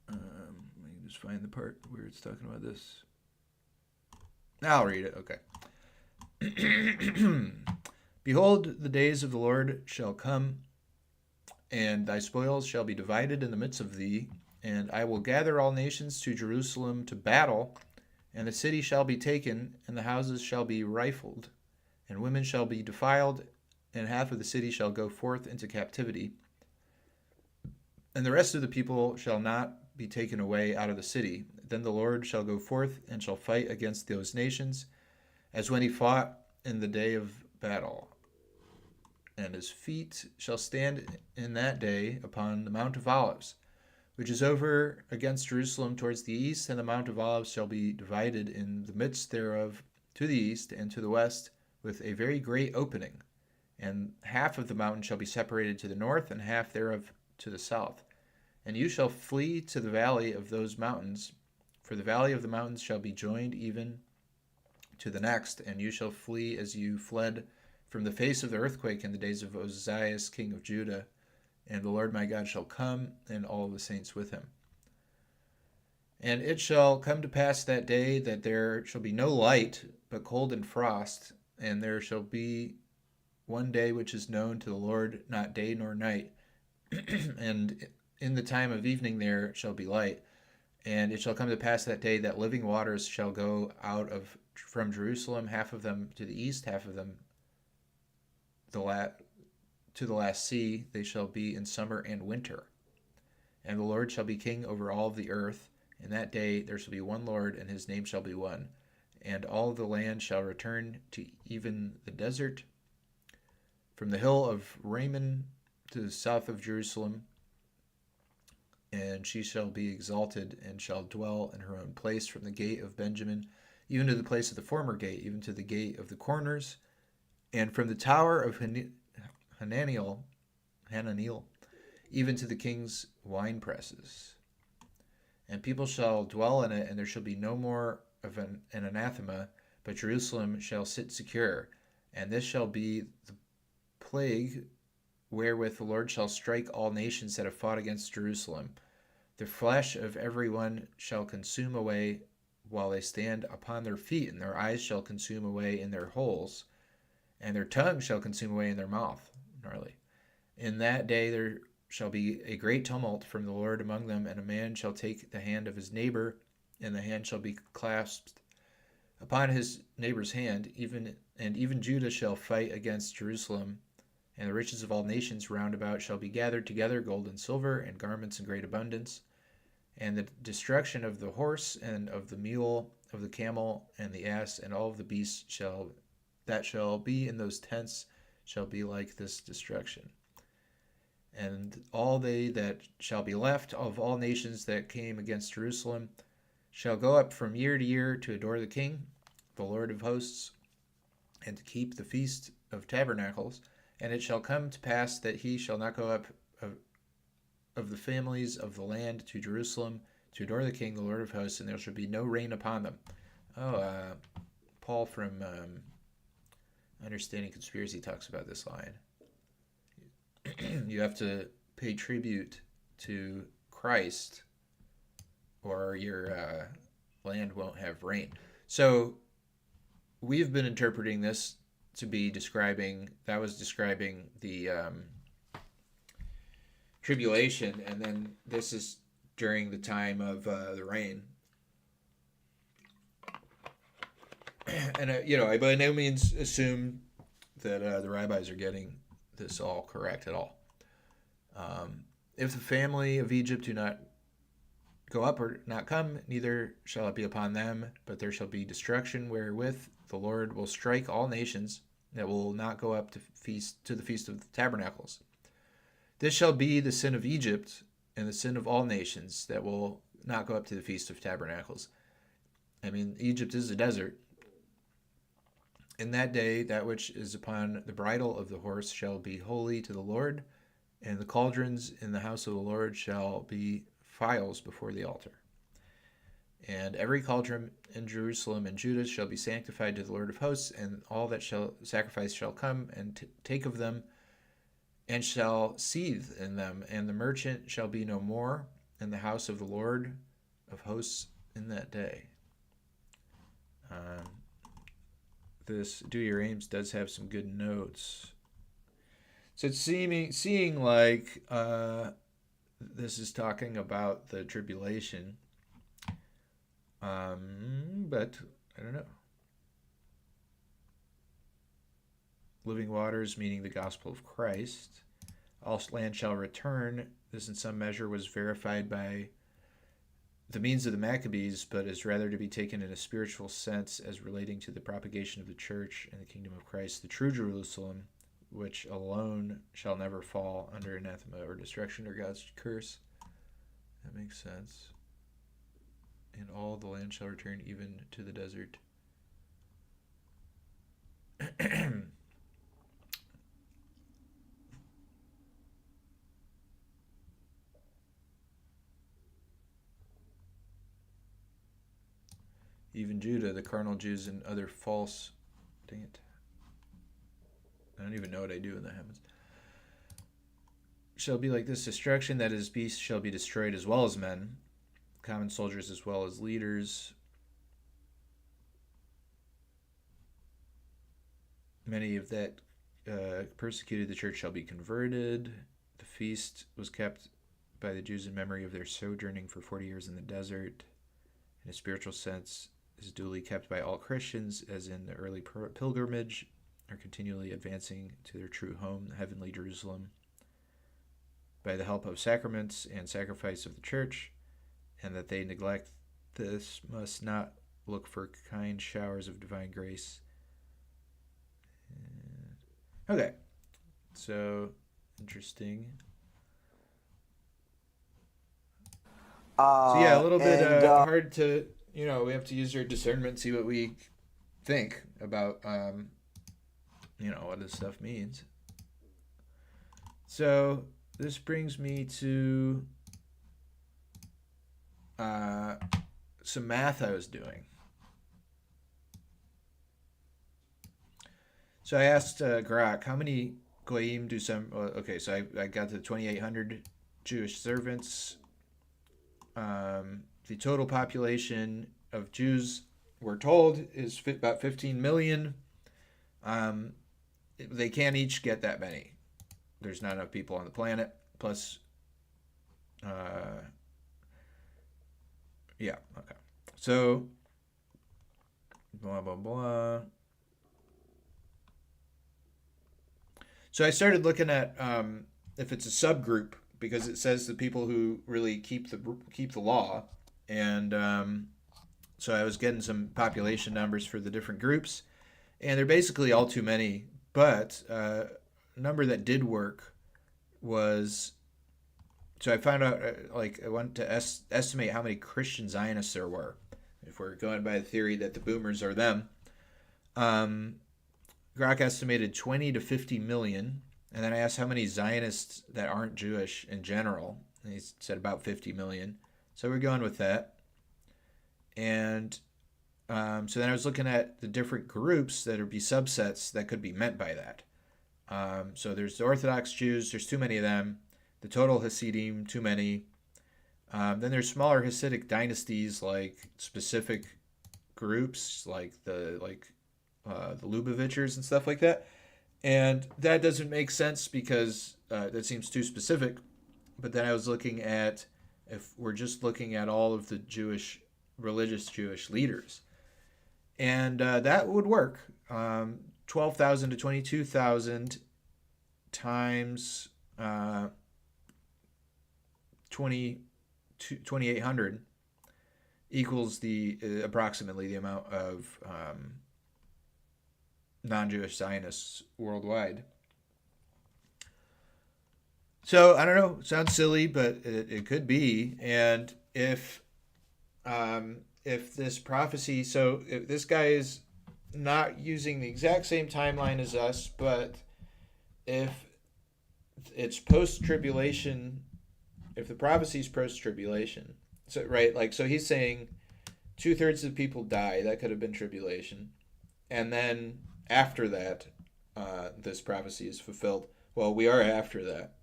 Speaker 1: Let me just find the part where it's talking about this. I'll read it. Okay. Behold, the days of the Lord shall come, and thy spoils shall be divided in the midst of thee, and I will gather all nations to Jerusalem to battle, and the city shall be taken, and the houses shall be rifled, and women shall be defiled, and half of the city shall go forth into captivity, and the rest of the people shall not be taken away out of the city. Then the Lord shall go forth and shall fight against those nations, as when he fought in the day of battle. And his feet shall stand in that day upon the Mount of Olives, which is over against Jerusalem towards the east, and the Mount of Olives shall be divided in the midst thereof to the east and to the west, with a very great opening. And half of the mountain shall be separated to the north, and half thereof to the south. And you shall flee to the valley of those mountains, for the valley of the mountains shall be joined even to the next, and you shall flee as you fled from the face of the earthquake in the days of Ozias, king of Judah. And the Lord my God shall come, and all the saints with him. And it shall come to pass that day that there shall be no light, but cold and frost, and there shall be one day which is known to the Lord, not day nor night. And in the time of evening there shall be light. And it shall come to pass that day that living waters shall go out from Jerusalem, half of them to the east, half of them to the last sea. They shall be in summer and winter. And the Lord shall be king over all of the earth. In that day there shall be one Lord, and his name shall be one. And all the land shall return to even the desert, from the hill of Raman to the south of Jerusalem. And she shall be exalted, and shall dwell in her own place, from the gate of Benjamin, even to the place of the former gate, even to the gate of the corners, and from the tower of Hananiel, even to the king's wine presses. And people shall dwell in it, and there shall be no more of an anathema, but Jerusalem shall sit secure. And this shall be the plague wherewith the Lord shall strike all nations that have fought against Jerusalem. The flesh of every one shall consume away while they stand upon their feet, and their eyes shall consume away in their holes, and their tongue shall consume away in their mouth. Gnarly. In that day there shall be a great tumult from the Lord among them, and a man shall take the hand of his neighbor, and the hand shall be clasped upon his neighbor's hand, even Judah shall fight against Jerusalem, and the riches of all nations round about shall be gathered together, gold and silver, and garments in great abundance. And the destruction of the horse, and of the mule, of the camel, and the ass, and all of the beasts that shall be in those tents shall be like this destruction. And all they that shall be left of all nations that came against Jerusalem shall go up from year to year to adore the King, the Lord of hosts, and to keep the Feast of Tabernacles. And it shall come to pass that he shall not go up of the families of the land to Jerusalem to adore the King, the Lord of hosts, and there shall be no rain upon them. Paul from Understanding Conspiracy talks about this line. You have to pay tribute to Christ, or your land won't have rain. So we've been interpreting this to be describing the tribulation, and then this is during the time of the rain. And I by no means assume that the rabbis are getting this all correct at all. If the family of Egypt do not go up or not come, neither shall it be upon them, but there shall be destruction wherewith the Lord will strike all nations that will not go up to the feast of the tabernacles. This shall be the sin of Egypt and the sin of all nations that will not go up to the feast of tabernacles. I mean, Egypt is a desert. In that day, that which is upon the bridle of the horse shall be holy to the Lord, and the cauldrons in the house of the Lord shall be files before the altar. And every cauldron in Jerusalem and Judah shall be sanctified to the Lord of hosts, and all that shall sacrifice shall come and take of them, and shall seethe in them, and the merchant shall be no more in the house of the Lord of hosts in that day. This Do Your Aims does have some good notes. So it's seeing like this is talking about the tribulation, but I don't know. Living waters, meaning the gospel of Christ. All land shall return. This in some measure was verified by the means of the Maccabees, but is rather to be taken in a spiritual sense as relating to the propagation of the church and the kingdom of Christ, the true Jerusalem, which alone shall never fall under anathema or destruction or God's curse. That makes sense. And all the land shall return, even to the desert. Even Judah, the carnal Jews, and other false... Dang it. I don't even know what I do when that happens. Shall be like this destruction, that his beasts shall be destroyed as well as men, common soldiers as well as leaders. Many of that persecuted the church shall be converted. The feast was kept by the Jews in memory of their sojourning for 40 years in the desert. In a spiritual sense, is duly kept by all Christians, as in the early pilgrimage, are continually advancing to their true home, the heavenly Jerusalem, by the help of sacraments and sacrifice of the church, and that they neglect this must not look for kind showers of divine grace. Okay, so interesting. So yeah, a little bit hard to, we have to use our discernment, see what we think about, what this stuff means. So this brings me to some math I was doing. So I asked Grok, how many Goyim do some. Okay, so I got to 2,800 Jewish servants. The total population of Jews, we're told, is about 15 million. They can't each get that many. There's not enough people on the planet. Plus, yeah, okay. So, blah, blah, blah. So I started looking at if it's a subgroup, because it says the people who really keep the law, and so I was getting some population numbers for the different groups, and they're basically all too many. But a number that did work was, so I found out, I wanted to estimate how many Christian Zionists there were, if we're going by the theory that the boomers are them. Grok estimated 20 to 50 million, and then I asked how many Zionists that aren't Jewish in general, and he said about 50 million. So we're going with that. And so then I was looking at the different groups that would be subsets that could be meant by that. So there's the Orthodox Jews, there's too many of them. The total Hasidim, too many. Then there's smaller Hasidic dynasties, like specific groups, like the Lubavitchers and stuff like that. And that doesn't make sense because that seems too specific. But then I was looking at, if we're just looking at all of the religious Jewish leaders, and that would work. 12,000 to 22,000 times 2,800 equals approximately the amount of non-Jewish Zionists worldwide. So I don't know. It sounds silly, but it could be. And if this prophecy, so if this guy is not using the exact same timeline as us, but if it's post-tribulation, if the prophecy is post-tribulation, so right, so he's saying 2/3 of people die. That could have been tribulation, and then after that, this prophecy is fulfilled. Well, we are after that.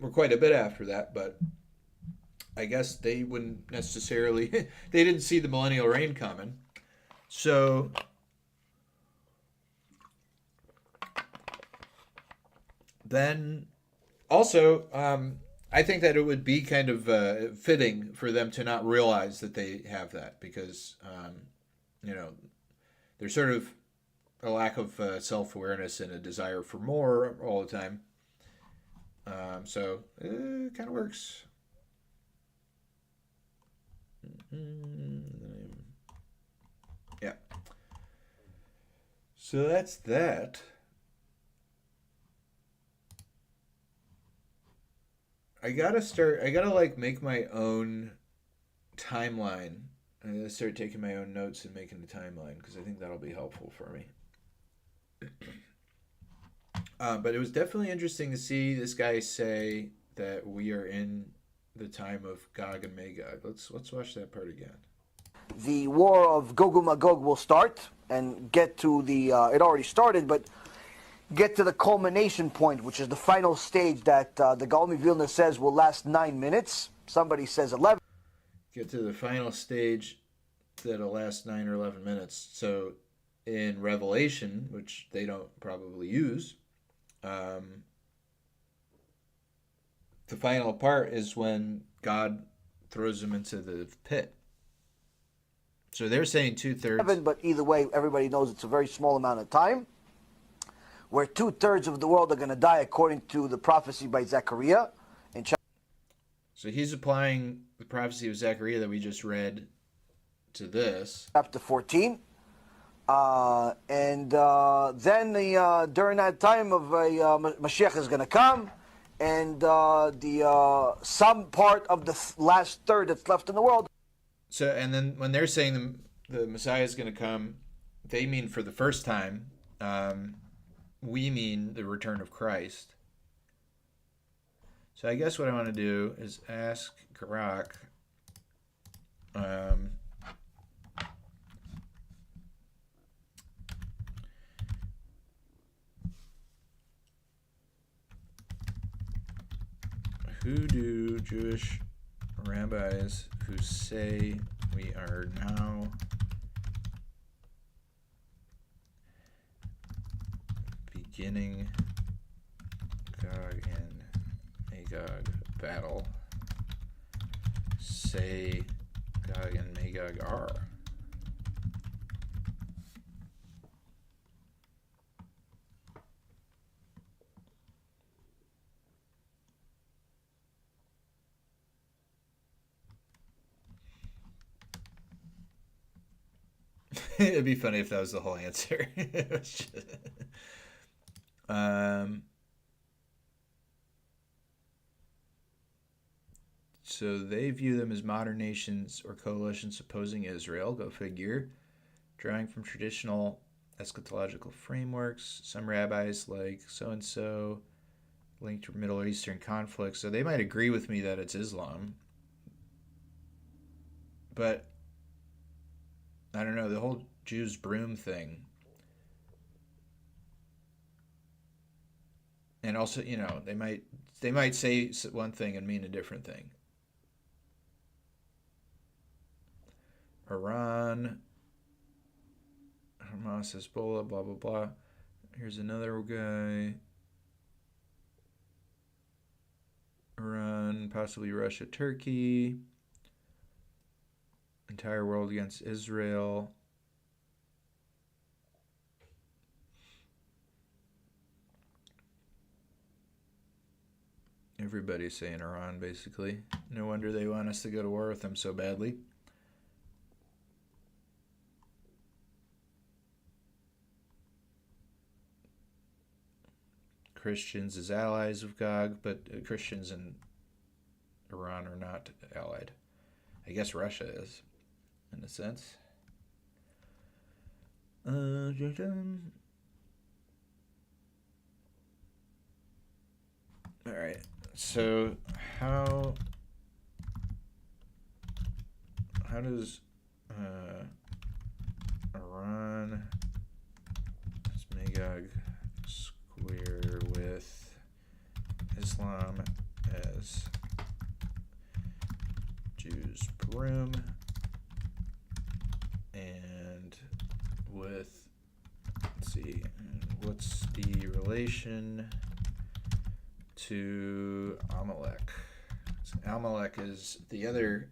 Speaker 1: We're quite a bit after that, but I guess they wouldn't necessarily, they didn't see the millennial reign coming. So then also, I think that it would be kind of fitting for them to not realize that they have that, because, there's sort of a lack of self-awareness and a desire for more all the time. So it kind of works. Yeah. So that's that. I gotta make my own timeline. I gotta start taking my own notes and making a timeline, because I think that'll be helpful for me. But it was definitely interesting to see this guy say that we are in the time of Gog and Magog. Let's watch that part again.
Speaker 6: The war of Gog and Magog will start and get to the, it already started, but get to the culmination point, which is the final stage that the Gaon Vilna says will last 9 minutes. Somebody says 11.
Speaker 1: Get to the final stage that'll last 9 or 11 minutes. So in Revelation, which they don't probably use, the final part is when God throws them into the pit. So they're saying 2/3.
Speaker 6: But either way, everybody knows it's a very small amount of time, where 2/3 of the world are going to die, according to the prophecy by Zechariah.
Speaker 1: So he's applying the prophecy of Zechariah that we just read to this.
Speaker 6: Chapter 14. Then during that time of Mashiach is going to come, and some part of the last third that's left in the world.
Speaker 1: So, and then when they're saying the Messiah is going to come, they mean for the first time. We mean the return of Christ. So I guess what I want to do is ask Grok. Who do Jewish rabbis who say we are now beginning Gog and Magog battle say Gog and Magog are? It'd be funny if that was the whole answer. So they view them as modern nations or coalitions opposing Israel. Go figure. Drawing from traditional eschatological frameworks. Some rabbis like so-and-so linked to Middle Eastern conflicts. So they might agree with me that it's Islam. But I don't know, the whole Jews broom thing. And also, you know, they might say one thing and mean a different thing. Iran, Hamas, Hezbollah, blah, blah, blah. Here's another guy. Iran, possibly Russia, Turkey. Entire world against Israel. Everybody's saying Iran, basically. No wonder they want us to go to war with them so badly. Christians as allies of Gog, but Christians in Iran are not allied. I guess Russia is, in a sense. Alright, so how does Iran as Magog square with Islam as Jews broom and with, let's see, what's the relation to Amalek? So Amalek is the other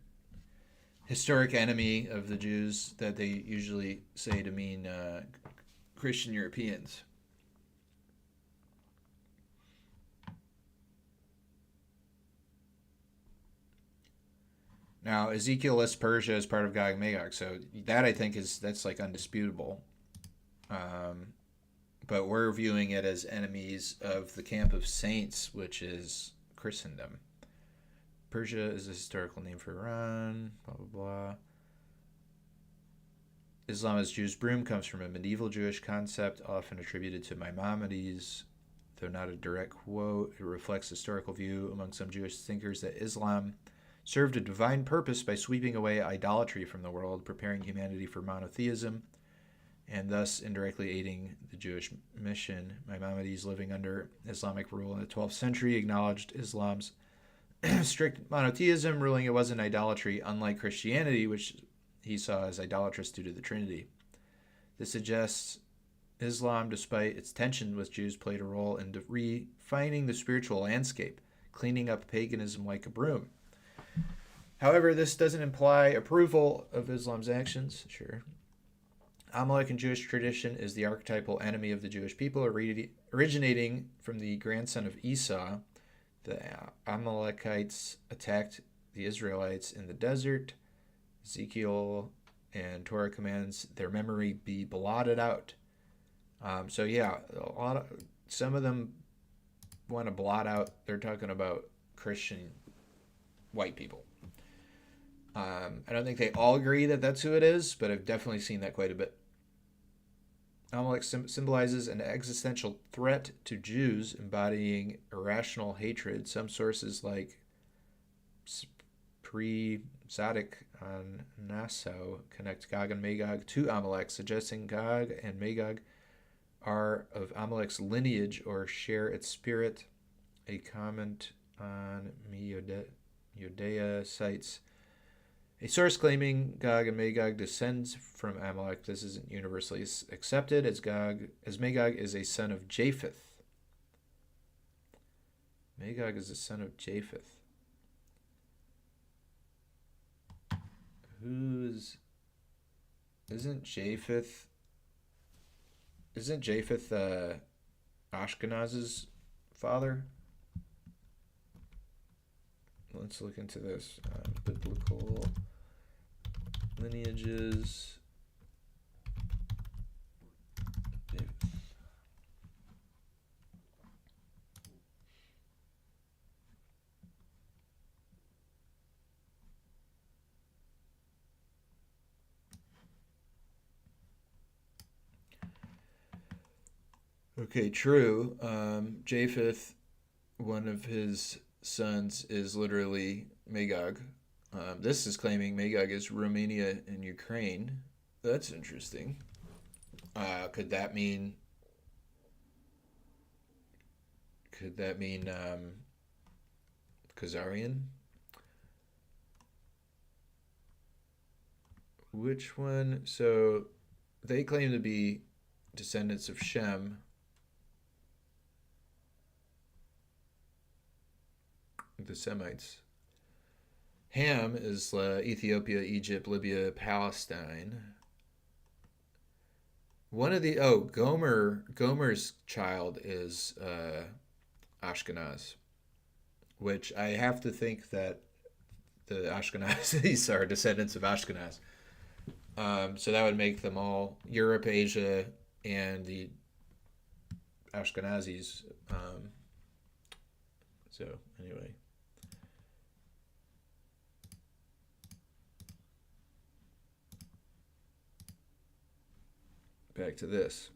Speaker 1: historic enemy of the Jews that they usually say to mean Christian Europeans. Now, Ezekiel lists Persia as part of Gog and Magog, so that I think that's like undisputable. But we're viewing it as enemies of the camp of saints, which is Christendom. Persia is a historical name for Iran, blah, blah, blah. Islam as Jews broom comes from a medieval Jewish concept, often attributed to Maimonides. Though not a direct quote, it reflects historical view among some Jewish thinkers that Islam served a divine purpose by sweeping away idolatry from the world, preparing humanity for monotheism, and thus indirectly aiding the Jewish mission. Maimonides, living under Islamic rule in the 12th century, acknowledged Islam's strict monotheism, ruling it wasn't idolatry, unlike Christianity, which he saw as idolatrous due to the Trinity. This suggests Islam, despite its tension with Jews, played a role in refining the spiritual landscape, cleaning up paganism like a broom. However, this doesn't imply approval of Islam's actions. Sure. Amalek in Jewish tradition is the archetypal enemy of the Jewish people, originating from the grandson of Esau. The Amalekites attacked the Israelites in the desert. Ezekiel and Torah commands their memory be blotted out. So yeah, some of them want to blot out. They're talking about Christian white people. I don't think they all agree that that's who it is, but I've definitely seen that quite a bit. Amalek symbolizes an existential threat to Jews, embodying irrational hatred. Some sources, like Pre-Zadok on Nassau, connect Gog and Magog to Amalek, suggesting Gog and Magog are of Amalek's lineage or share its spirit. A comment on Yodea cites a source claiming Gog and Magog descends from Amalek. This isn't universally accepted, as Magog is a son of Japheth. Magog is a son of Japheth. Isn't Japheth Ashkenaz's father? Let's look into this. Biblical lineages. Okay, true. Japheth, one of his sons, is literally Magog. This is claiming Magog is Romania and Ukraine. That's interesting. Could that mean Khazarian? Which one? So they claim to be descendants of Shem. The Semites. Ham is Ethiopia, Egypt, Libya, Palestine. One of the Gomer's child is Ashkenaz, which I have to think that the Ashkenazis are descendants of Ashkenaz. So that would make them all Europe, Asia, and the Ashkenazis. So anyway. Back to this.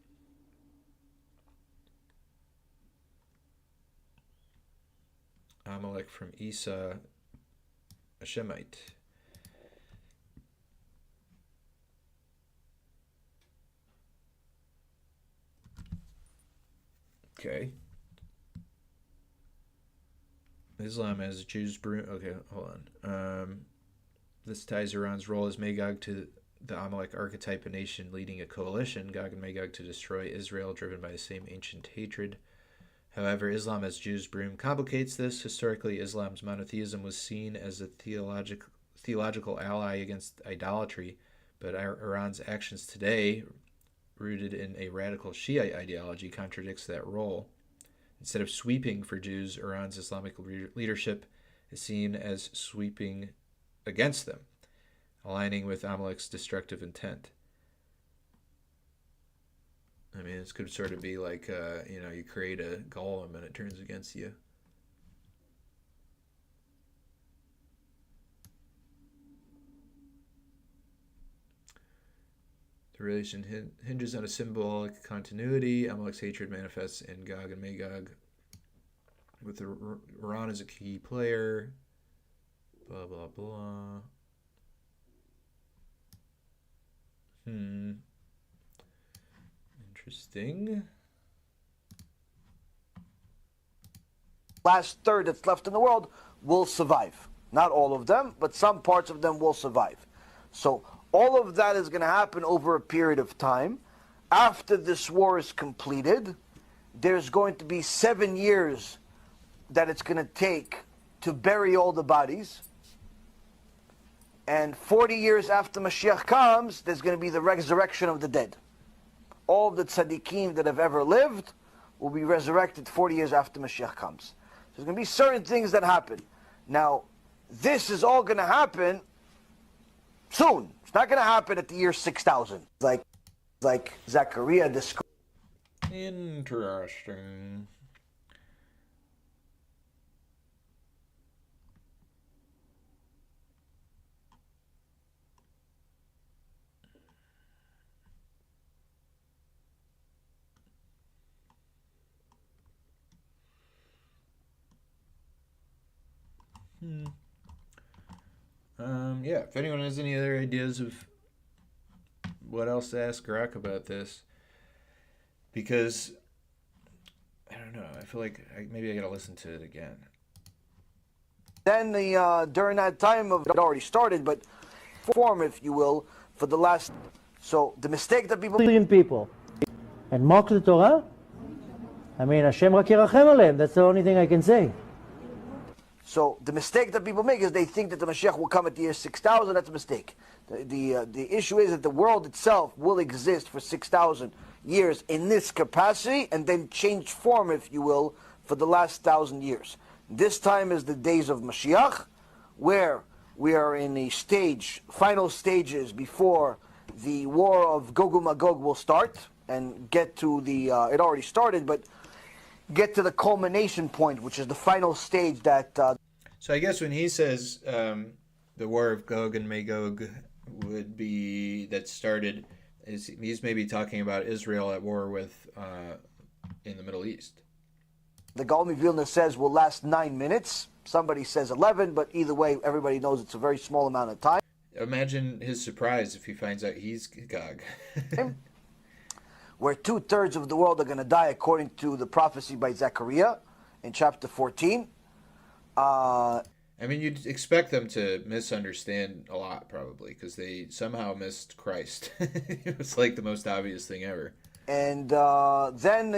Speaker 1: Amalek from Esau, a Shemite. Okay. Islam as Jews brew. Okay, hold on. This ties Iran's role as Magog to the Amalek archetype, a nation leading a coalition, Gog and Magog, to destroy Israel, driven by the same ancient hatred. However, Islam as Jews broom complicates this. Historically, Islam's monotheism was seen as a theological ally against idolatry, but Iran's actions today, rooted in a radical Shiite ideology, contradicts that role. Instead of sweeping for Jews, Iran's Islamic leadership is seen as sweeping against them, aligning with Amalek's destructive intent. I mean, this could sort of be like, you create a golem and it turns against you. The relation hinges on a symbolic continuity. Amalek's hatred manifests in Gog and Magog, with Iran as a key player. Blah, blah, blah. Interesting.
Speaker 6: Last third that's left in the world will survive. Not all of them, but some parts of them will survive. So all of that is going to happen over a period of time. After this war is completed, there's going to be 7 years that it's going to take to bury all the bodies. And 40 years after Mashiach comes, there's going to be the resurrection of the dead. All the tzaddikim that have ever lived will be resurrected 40 years after Mashiach comes. So there's going to be certain things that happen. Now, this is all going to happen soon. It's not going to happen at the year 6000. Like Zechariah described.
Speaker 1: Interesting. Yeah, if anyone has any other ideas of what else to ask Grok about this, because I don't know, I feel like maybe I gotta listen to it again.
Speaker 6: Then during that time of it already started, but form, if you will, for the last. So the mistake that people
Speaker 7: billion people and mock the Torah. I mean, Hashem rak yirachem aleim. That's the only thing I can say.
Speaker 6: So the mistake that people make is they think that the Mashiach will come at the year 6,000. That's a mistake. The issue is that the world itself will exist for 6,000 years in this capacity and then change form, if you will, for the last 1,000 years. This time is the days of Mashiach, where we are in the final stages before the war of Gog and Magog will start and get to the, it already started, but get to the culmination point, which is the final stage that...
Speaker 1: So I guess when he says the war of Gog and Magog would be, that started, he's maybe talking about Israel at war with, in the Middle East.
Speaker 6: The Gaon Vilna says will last 9 minutes. Somebody says 11, but either way, everybody knows it's a very small amount of time.
Speaker 1: Imagine his surprise if he finds out he's Gog.
Speaker 6: Where 2/3 of the world are going to die, according to the prophecy by Zechariah in chapter 14.
Speaker 1: I mean, you'd expect them to misunderstand a lot, probably, because they somehow missed Christ. It was like the most obvious thing ever.
Speaker 6: And then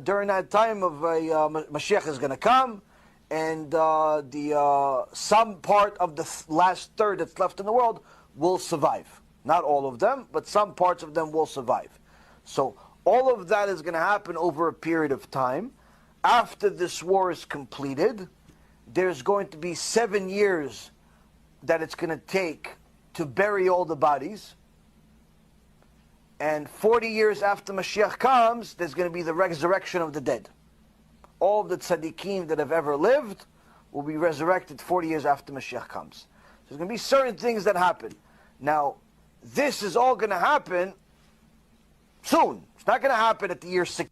Speaker 6: during that time of Mashiach is going to come, and some part of the last third that's left in the world will survive. Not all of them, but some parts of them will survive. So all of that is going to happen over a period of time. After this war is completed, there's going to be 7 years that it's going to take to bury all the bodies. And 40 years after Mashiach comes, there's going to be the resurrection of the dead. All of the tzaddikim that have ever lived will be resurrected 40 years after Mashiach comes. So there's going to be certain things that happen. Now, this is all going to happen soon. It's not going to happen at the year 6.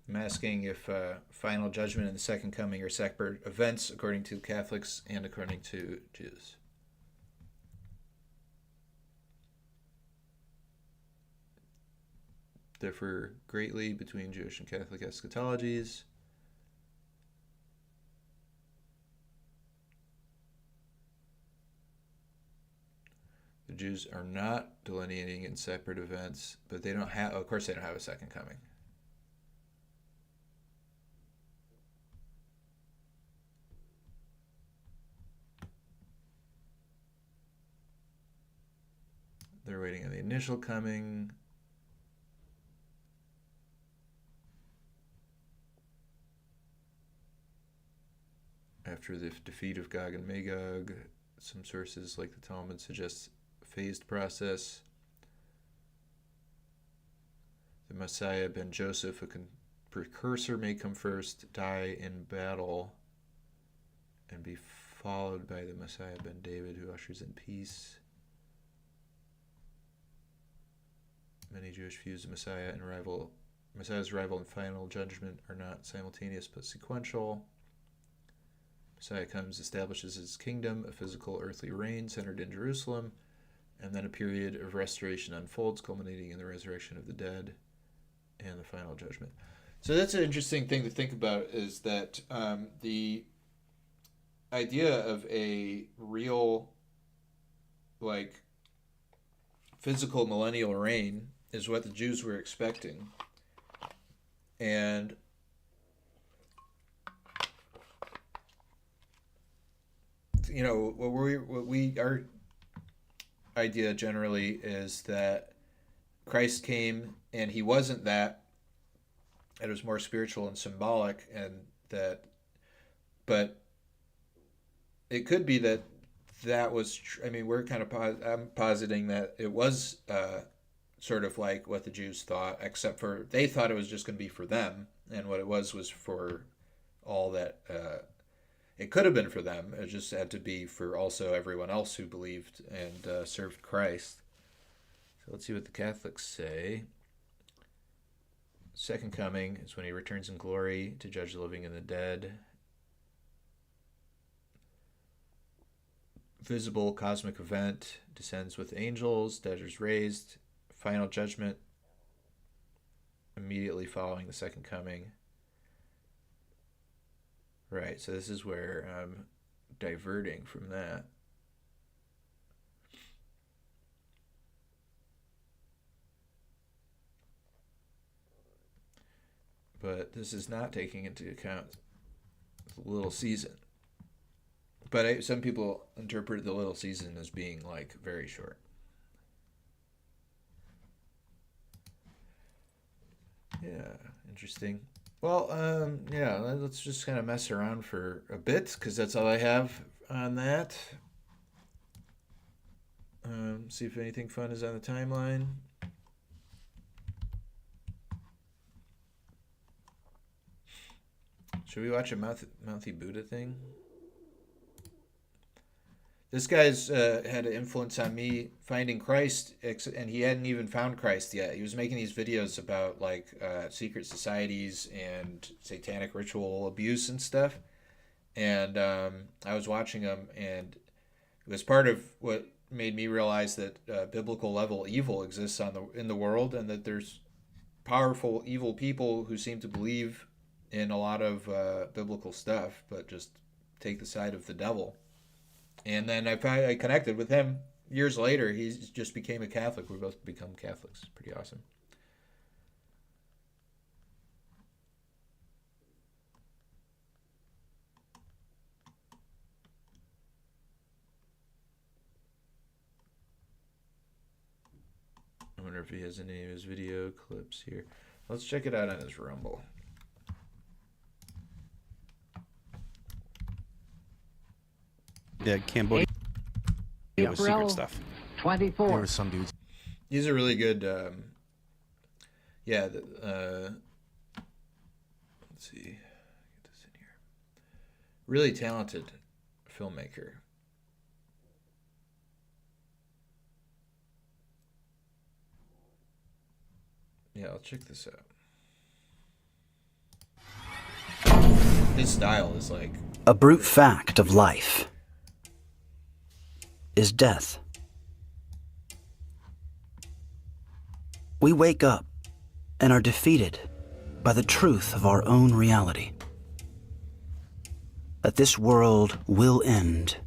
Speaker 1: I'm asking if final judgment and the second coming are separate events according to Catholics and according to Jews. Differ greatly between Jewish and Catholic eschatologies. The Jews are not delineating in separate events, but they don't have, of course they don't have a second coming. They're waiting on the initial coming. After the defeat of Gog and Magog, some sources like the Talmud suggest a phased process. The Messiah ben Joseph, a precursor, may come first, die in battle, and be followed by the Messiah ben David, who ushers in peace. Many Jewish views of Messiah's arrival and final judgment are not simultaneous but sequential. Messiah comes, establishes his kingdom, a physical earthly reign centered in Jerusalem, and then a period of restoration unfolds, culminating in the resurrection of the dead and the final judgment. So that's an interesting thing to think about, is that the idea of a real, like, physical millennial reign is what the Jews were expecting. And you know, our idea generally is that Christ came and he wasn't that. It was more spiritual and symbolic, and that, but it could be that was, I mean, we're kind of, I'm positing that it was sort of like what the Jews thought, except for they thought it was just going to be for them, and what it was for all that, it could have been for them. It just had to be for also everyone else who believed and served Christ. So let's see what the Catholics say. second coming is when he returns in glory to judge the living and the dead. Visible cosmic event, descends with angels, dead is raised, final judgment immediately following the second coming. Right, so this is where I'm diverting from that. But this is not taking into account the little season. But some people interpret the little season as being like very short. Yeah, interesting. Well, yeah, let's just kind of mess around for a bit because that's all I have on that. See if anything fun is on the timeline. Should we watch a mouthy Buddha thing? This guy's had an influence on me finding Christ, and he hadn't even found Christ yet. He was making these videos about like secret societies and satanic ritual abuse and stuff. And I was watching him, and it was part of what made me realize that biblical level evil exists in the world, and that there's powerful evil people who seem to believe in a lot of biblical stuff, but just take the side of the devil. And then I connected with him years later. He just became a Catholic. We both become Catholics. Pretty awesome. I wonder if he has any of his video clips here. Let's check it out on his Rumble.
Speaker 8: Yeah, Cambodia with secret stuff.
Speaker 9: 24.
Speaker 8: There were some dudes.
Speaker 1: He's a really good, let's see, get this in here. Really talented filmmaker. Yeah, I'll check this out. His style is like
Speaker 10: a brute fact of life is death. We wake up and are defeated by the truth of our own reality. That this world will end.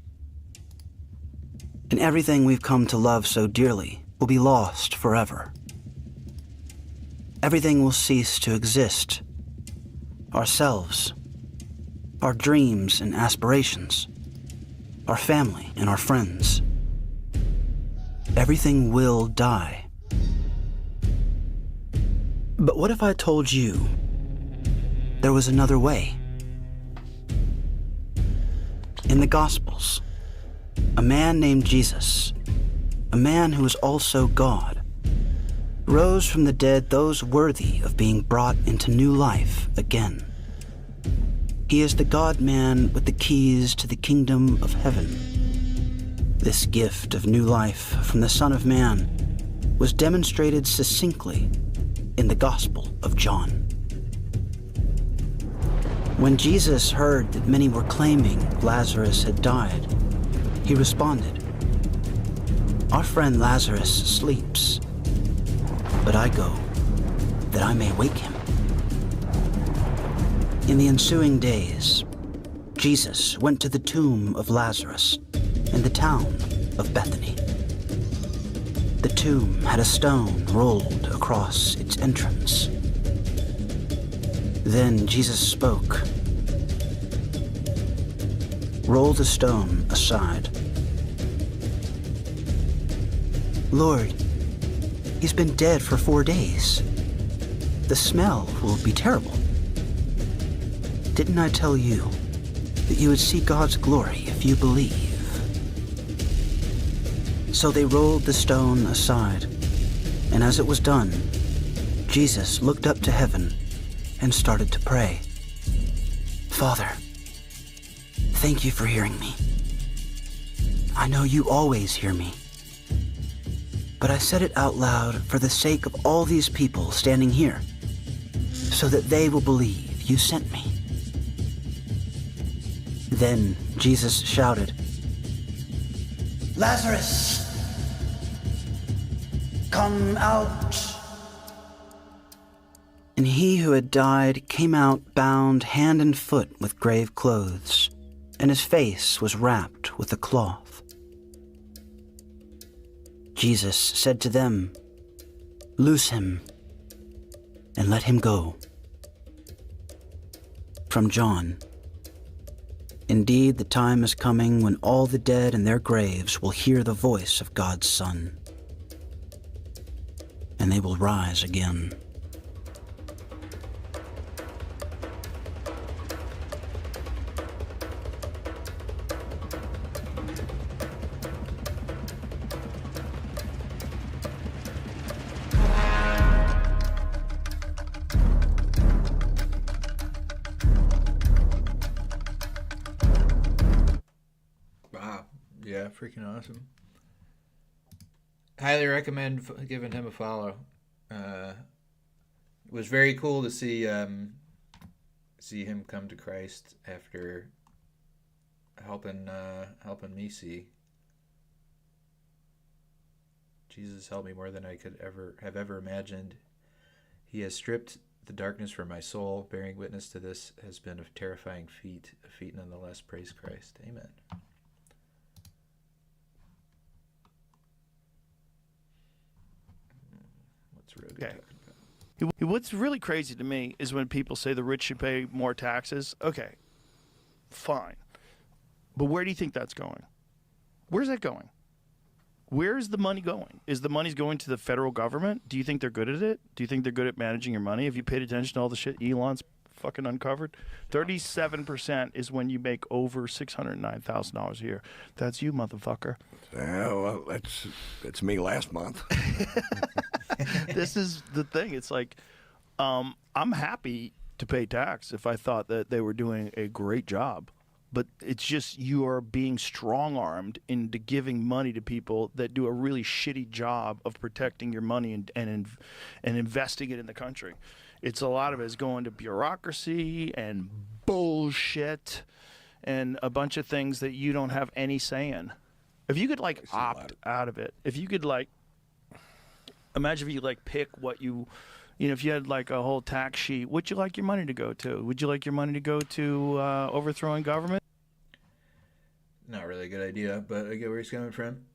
Speaker 10: And everything we've come to love so dearly will be lost forever. Everything will cease to exist. Ourselves, our dreams and aspirations, our family and our friends. Everything will die. But what if I told you there was another way? In the Gospels, a man named Jesus, a man who is also God, rose from the dead those worthy of being brought into new life again. He is the God-man with the keys to the kingdom of heaven. This gift of new life from the Son of Man was demonstrated succinctly in the Gospel of John. When Jesus heard that many were claiming Lazarus had died, he responded, "Our friend Lazarus sleeps, but I go that I may wake him." In the ensuing days, Jesus went to the tomb of Lazarus in the town of Bethany. The tomb had a stone rolled across its entrance. Then Jesus spoke. "Roll the stone aside." "Lord, he's been dead for 4 days. The smell will be terrible." "Didn't I tell you that you would see God's glory if you believe?" So they rolled the stone aside, and as it was done, Jesus looked up to heaven and started to pray. "Father, thank you for hearing me. I know you always hear me. But I said it out loud for the sake of all these people standing here, so that they will believe you sent me." Then Jesus shouted, "Lazarus, come out." And he who had died came out bound hand and foot with grave clothes, and his face was wrapped with a cloth. Jesus said to them, "Loose him and let him go." From John, "Indeed, the time is coming when all the dead in their graves will hear the voice of God's Son, and they will rise again."
Speaker 1: Yeah, freaking awesome. Highly recommend giving him a follow. It was very cool to see him come to Christ after helping me see. Jesus helped me more than I could ever imagined. He has stripped the darkness from my soul. Bearing witness to this has been a terrifying feat. A feat nonetheless. Praise Christ. Amen.
Speaker 9: Okay. What's really crazy to me is when people say the rich should pay more taxes. Okay, fine. But where do you think that's going? Where's that going? Where's the money going? Is the money going to the federal government? Do you think they're good at it? Do you think they're good at managing your money? Have you paid attention to all the shit Elon's fucking uncovered? 37% is when you make over $609,000 a year. That's you, motherfucker.
Speaker 11: Yeah, well, that's me last month.
Speaker 9: This is the thing. It's like, I'm happy to pay tax if I thought that they were doing a great job. But it's just you are being strong-armed into giving money to people that do a really shitty job of protecting your money and investing it in the country. It's a lot of it is going to bureaucracy and bullshit and a bunch of things that you don't have any say in. If you could like opt out of it, if you could like, imagine if you like pick what you know, if you had like a whole tax sheet, would you like your money to go to? Would you like your money to go to overthrowing government?
Speaker 1: Not really a good idea, but I get where he's coming from.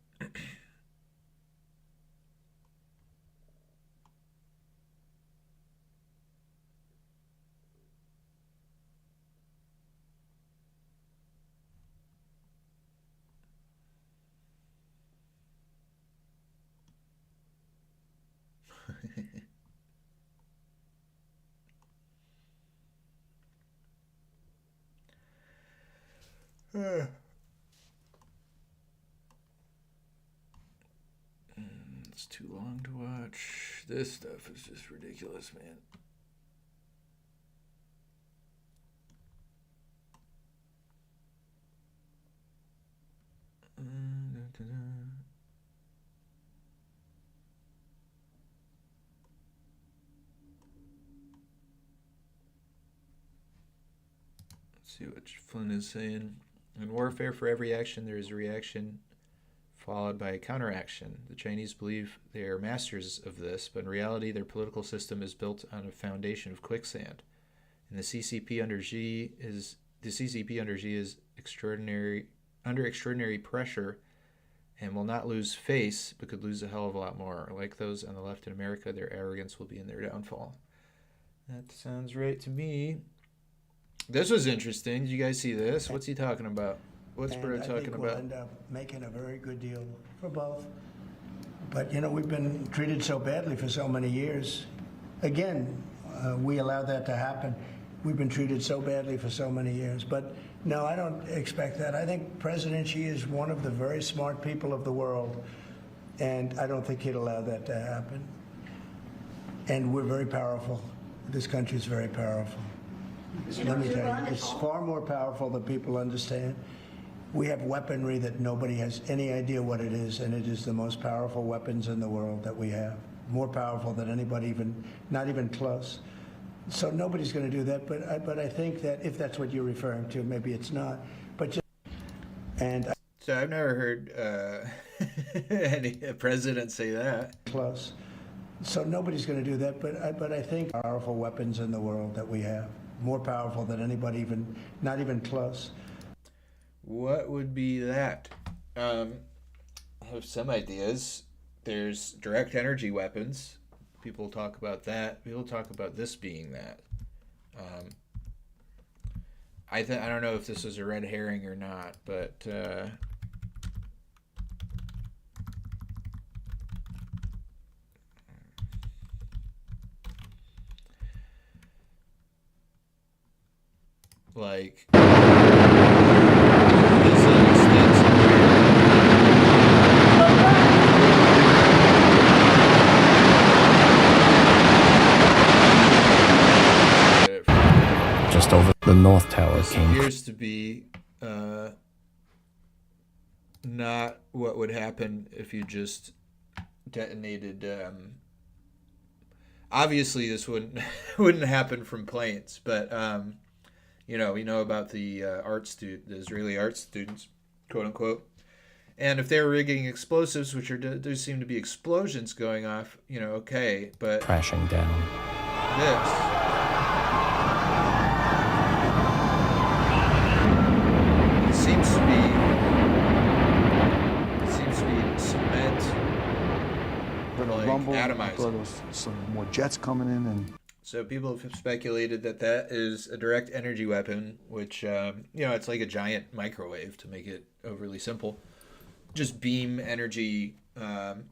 Speaker 1: It's too long to watch. This stuff is just ridiculous, man. Let's see what Flynn is saying. In warfare, for every action, there is a reaction followed by a counteraction. The Chinese believe they are masters of this, but in reality, their political system is built on a foundation of quicksand. And the CCP under Xi is under extraordinary pressure, and will not lose face, but could lose a hell of a lot more. Like those on the left in America, their arrogance will be in their downfall. That sounds right to me. This was interesting. Did you guys see this? What's he talking about? What's Bro talking about?
Speaker 12: We'll end up making a very good deal for both. But, you know, we've been treated so badly for so many years. Again, we allowed that to happen. We've been treated so badly for so many years. But, no, I don't expect that. I think President Xi is one of the very smart people of the world, and I don't think he'd allow that to happen. And we're very powerful. This country is very powerful. Let me tell you, it's far more powerful than people understand. We have weaponry that nobody has any idea what it is, and it is the most powerful weapons in the world that we have. More powerful than anybody, not even close. So nobody's going to do that, but I think that if that's what you're referring to, maybe it's not. But just, and
Speaker 1: so I've never heard any president say that.
Speaker 12: Close. So nobody's going to do that, but I think powerful weapons in the world that we have, more powerful than anybody, even not even close.
Speaker 1: What would be that? I have some ideas. There's direct energy weapons. People talk about that. People talk about this being that. I don't know if this is a red herring or not, but like
Speaker 13: just over the North Tower came.
Speaker 1: Appears to be not what would happen if you just detonated. Obviously, this wouldn't happen from planes, but we know about the the Israeli art students, quote unquote, and if they're rigging explosives, which there seem to be explosions going off, okay, but
Speaker 13: crashing down.
Speaker 1: This. Seems to be cement, like
Speaker 14: rumble,
Speaker 1: atomizing.
Speaker 14: There's some more jets coming in, and
Speaker 1: so people have speculated that is a direct energy weapon, which it's like a giant microwave, to make it overly simple. Just beam energy, and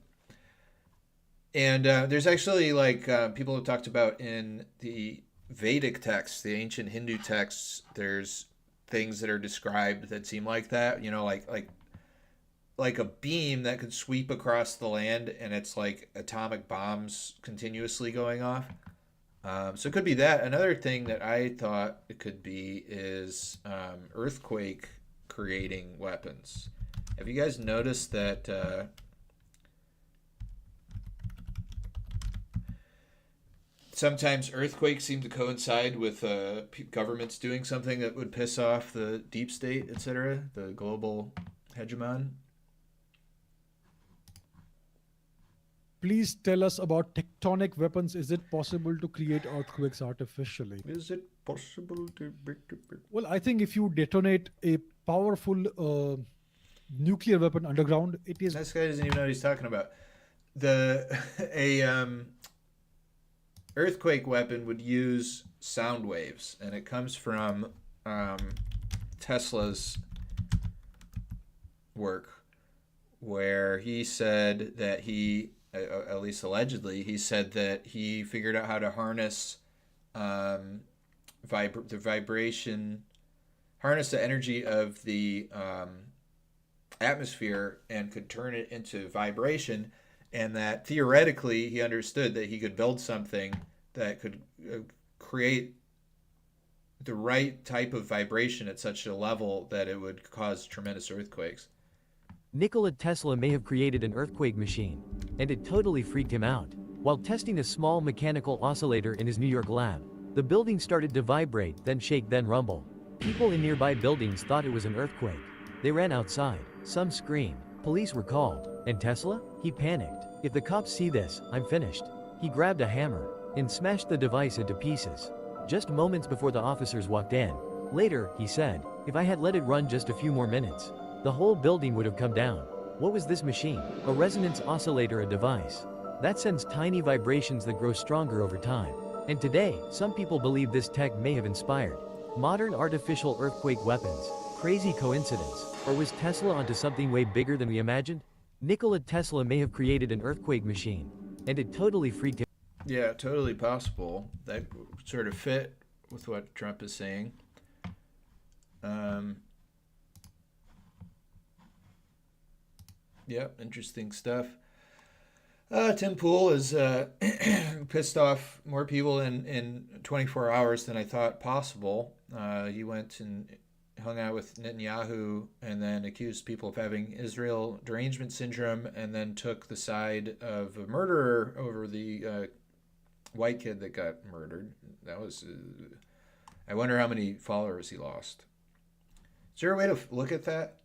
Speaker 1: there's actually people have talked about in the Vedic texts, the ancient Hindu texts. There's things that are described that seem like that, like a beam that could sweep across the land, and it's like atomic bombs continuously going off. So it could be that. Another thing that I thought it could be is earthquake creating weapons. Have you guys noticed that sometimes earthquakes seem to coincide with governments doing something that would piss off the deep state, etc., the global hegemon?
Speaker 15: Please tell us about tectonic weapons. Is it possible to create earthquakes artificially?
Speaker 1: Is it possible to...
Speaker 15: Well, I think if you detonate a powerful nuclear weapon underground, it is...
Speaker 1: This guy doesn't even know what he's talking about. Earthquake weapon would use sound waves, and it comes from Tesla's work, where he said that at least allegedly, he said that he figured out how to harness the energy of the atmosphere, and could turn it into vibration. And that theoretically, he understood that he could build something that could create the right type of vibration at such a level that it would cause tremendous earthquakes.
Speaker 16: Nikola Tesla may have created an earthquake machine, and it totally freaked him out. While testing a small mechanical oscillator in his New York lab, the building started to vibrate, then shake, then rumble. People in nearby buildings thought it was an earthquake. They ran outside. Some screamed. Police were called. And Tesla? He panicked. If the cops see this, I'm finished. He grabbed a hammer and smashed the device into pieces. Just moments before the officers walked in. Later, he said, if I had let it run just a few more minutes, the whole building would have come down. What was this machine? A resonance oscillator, a device that sends tiny vibrations that grow stronger over time. And today, some people believe this tech may have inspired modern artificial earthquake weapons. Crazy coincidence? Or was Tesla onto something way bigger than we imagined? Nikola Tesla may have created an earthquake machine, and it totally freaked him.
Speaker 1: Yeah, totally possible. That sort of fit with what Trump is saying. Yeah, interesting stuff. Tim Pool is pissed off more people in 24 hours than I thought possible. He went and hung out with Netanyahu, and then accused people of having Israel derangement syndrome, and then took the side of a murderer over the white kid that got murdered. That was. I wonder how many followers he lost. Is there a way to look at that?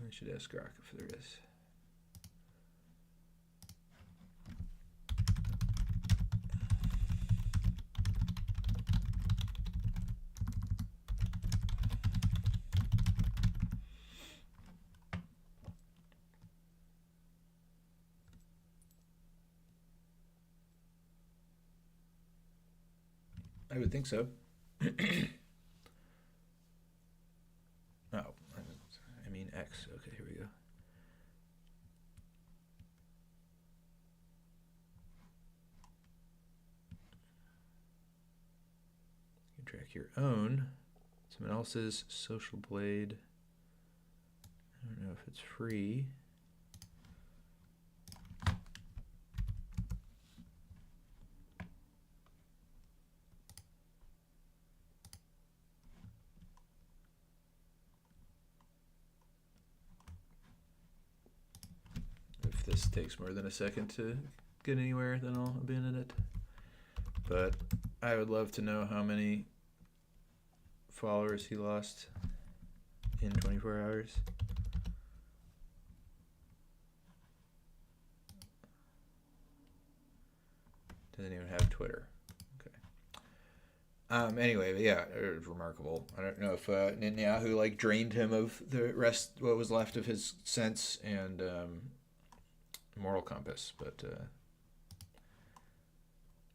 Speaker 1: I should ask Grok if there is. I would think so. Oh, I mean X. Okay, here we go. You can track your own. Someone else's Social Blade. I don't know if it's free. If this takes more than a second to get anywhere, then I'll abandon it. But I would love to know how many followers he lost in 24 hours. Doesn't even have Twitter. Okay. Anyway, but yeah, it was remarkable. I don't know if Netanyahu like drained him of the rest, what was left of his sense and moral compass, but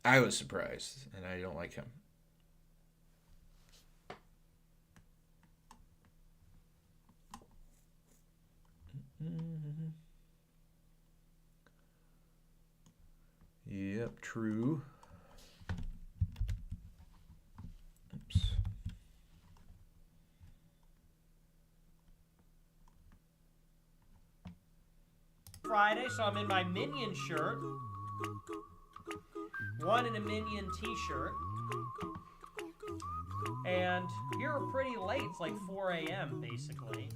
Speaker 1: I was surprised, and I don't like him. Yep, true. Oops.
Speaker 17: Friday, so I'm in my Minion shirt. One in a Minion t-shirt. And you're pretty late. It's like 4 a.m. basically.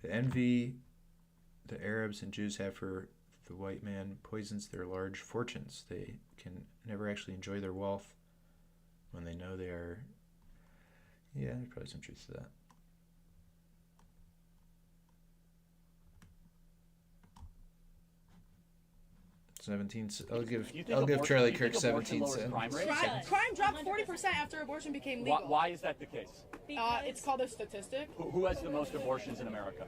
Speaker 1: The envy the Arabs and Jews have for the white man poisons their large fortunes. They can never actually enjoy their wealth when they know they are... Yeah, there's probably some truth to that. I'll give Charlie Kirk 17 cents.
Speaker 18: Crime dropped 40% after abortion became legal.
Speaker 19: Why is that the case?
Speaker 18: It's called a statistic.
Speaker 19: Who has the most abortions in America?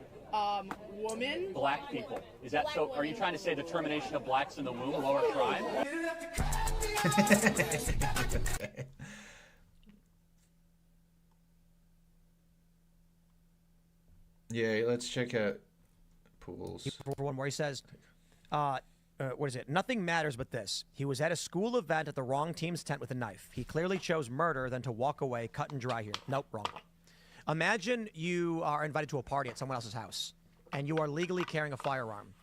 Speaker 18: Women.
Speaker 19: Black people. Is that so? Are you trying to say the termination of blacks in the womb lower crime?
Speaker 1: Yeah, let's check out Pools.
Speaker 20: For one where he says, what is it? Nothing matters but this. He was at a school event at the wrong team's tent with a knife. He clearly chose murder than to walk away, cut and dry here. Nope, wrong. Imagine you are invited to a party at someone else's house, and you are legally carrying a firearm.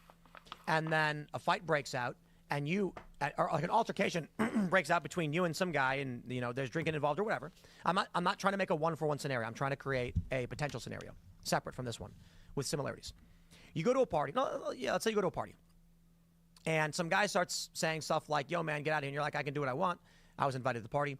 Speaker 20: And then a fight breaks out, and or like an altercation breaks out between you and some guy, and there's drinking involved or whatever. I'm not trying to make a one-for-one scenario. I'm trying to create a potential scenario separate from this one with similarities. You go to a party. Let's say you go to a party. And some guy starts saying stuff like, yo, man, get out of here. And you're like, I can do what I want. I was invited to the party.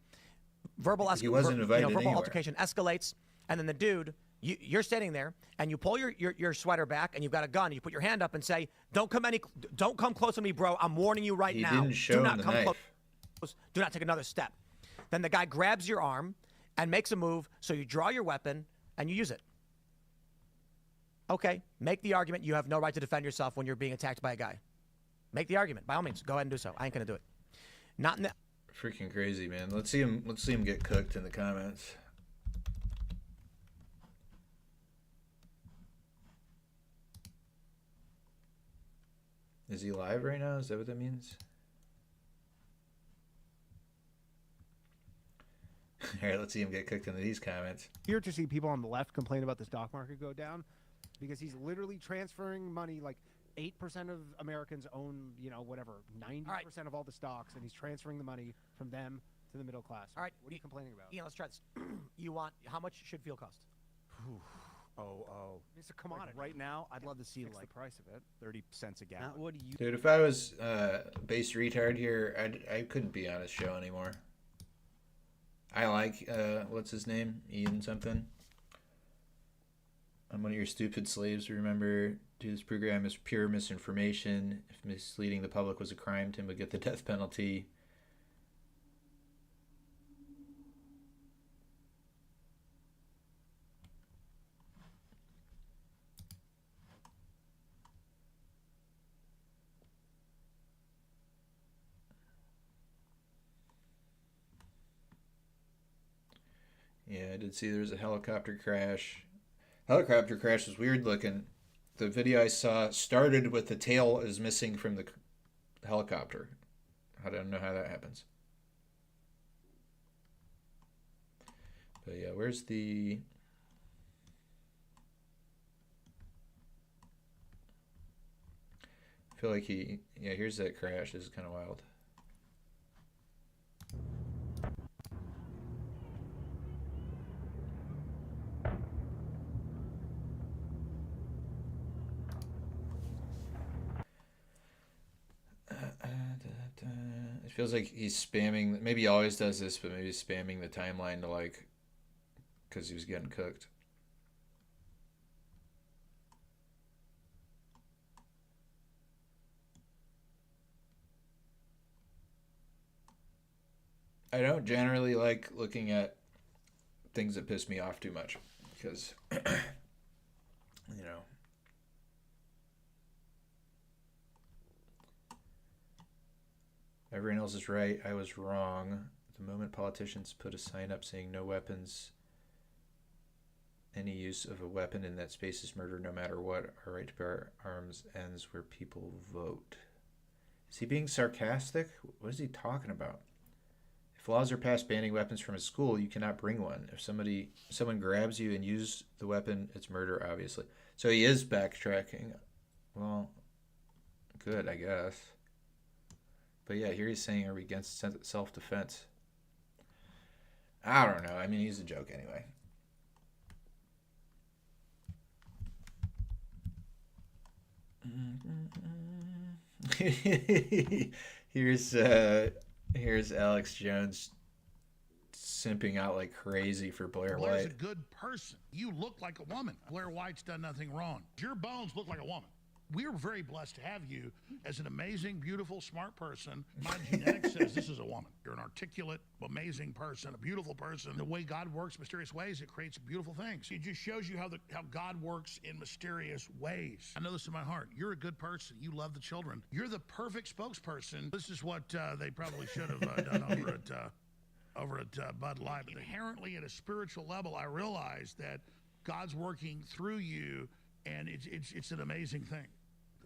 Speaker 20: Verbal altercation escalates. And then the dude, you're standing there, and you pull your sweater back, and you've got a gun. And you put your hand up and say, don't come close to me, bro. I'm warning you right now.
Speaker 1: He didn't show him the knife.
Speaker 20: Close. Do not take another step. Then the guy grabs your arm and makes a move. So you draw your weapon, and you use it. Okay, make the argument. You have no right to defend yourself when you're being attacked by a guy. Make the argument. By all means, go ahead and do so. I ain't gonna do it. Not in the...
Speaker 1: Freaking crazy, man. Let's see him get cooked in the comments. Is he live right now? Is that what that means? All right, let's see him get cooked in these comments.
Speaker 21: Here to see people on the left complain about the stock market go down because he's literally transferring money like 8% of Americans own, whatever, 90% of all the stocks, and he's transferring the money from them to the middle class.
Speaker 20: All right.
Speaker 21: What are you complaining about?
Speaker 20: Let's try this. How much should fuel cost?
Speaker 21: It's a commodity. Right now, I'd love to see the price of it, 30 cents a gallon.
Speaker 1: What do you? Dude, if I was base retard here, I couldn't be on his show anymore. I like what's his name, Ian something. I'm one of your stupid slaves. Remember, this program is pure misinformation. If misleading the public was a crime, Tim would get the death penalty. Yeah, I did see there was a helicopter crash. Helicopter crash was weird looking. The video I saw started with the tail is missing from the helicopter. I don't know how that happens. But yeah, where's the... I feel like yeah, here's that crash. This is kind of wild. It feels like he's spamming. Maybe he always does this, but maybe he's spamming the timeline to because he was getting cooked. I don't generally like looking at things that piss me off too much because, everyone else is right. I was wrong. The moment politicians put a sign up saying no weapons, any use of a weapon in that space is murder no matter what. Our right to bear arms ends where people vote. Is he being sarcastic? What is he talking about? If laws are passed banning weapons from a school, you cannot bring one. If someone grabs you and uses the weapon, it's murder, obviously. So he is backtracking. Well, good, I guess. But yeah, here he's saying, are we against self-defense? I don't know. I mean, he's a joke anyway. Here's Alex Jones simping out like crazy for Blair
Speaker 22: Blair's
Speaker 1: White.
Speaker 22: a good person. You look like a woman. Blair White's done nothing wrong. Your bones look like a woman. We're very blessed to have you as an amazing, beautiful, smart person. My genetics says this is a woman. You're an articulate, amazing person, a beautiful person. The way God works mysterious ways, it creates beautiful things. It just shows you how God works in mysterious ways. I know this in my heart. You're a good person. You love the children. You're the perfect spokesperson. This is what they probably should have done over at Bud Light. But inherently, at a spiritual level, I realize that God's working through you, and it's an amazing thing.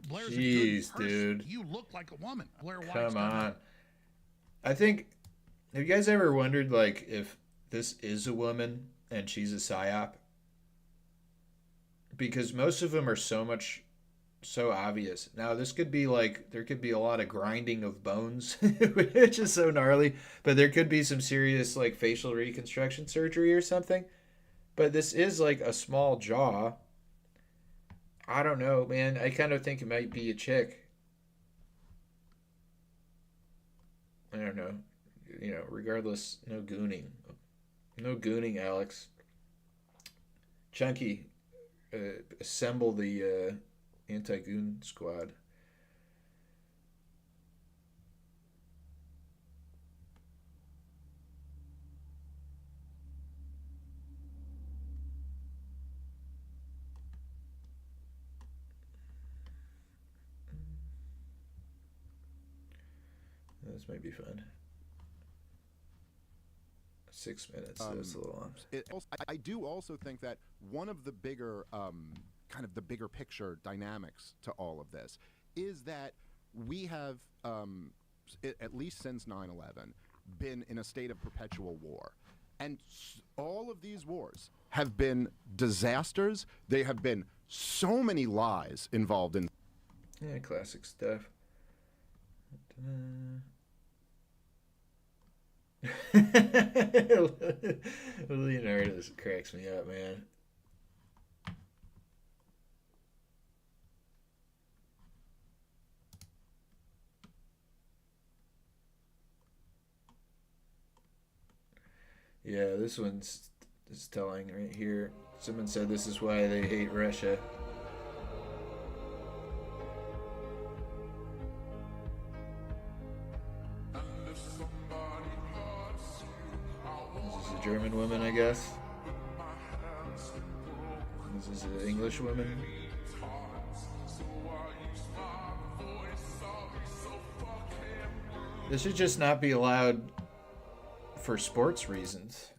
Speaker 22: Blair's a good person. Dude. You look like a woman. Blair White's
Speaker 1: Come on. I think, have you guys ever wondered, if this is a woman and she's a psyop? Because most of them are so obvious. Now, this could be there could be a lot of grinding of bones, which is so gnarly, but there could be some serious, facial reconstruction surgery or something. But this is, a small jaw. I don't know, man. I kind of think it might be a chick. I don't know. Regardless, no gooning. No gooning, Alex. Chunky, assemble the anti-goon squad. This might be fun. 6 minutes. That's a little long.
Speaker 23: I do also think that one of the bigger, kind of the bigger picture dynamics to all of this is that we have, at least since 9/11, been in a state of perpetual war. And all of these wars have been disasters. They have been so many lies involved in.
Speaker 1: Yeah, classic stuff. Leonardo cracks me up, man. Yeah, this one's is telling right here. Someone said this is why they hate Russia. This is a German woman, I guess. This is an English woman. This should just not be allowed for sports reasons.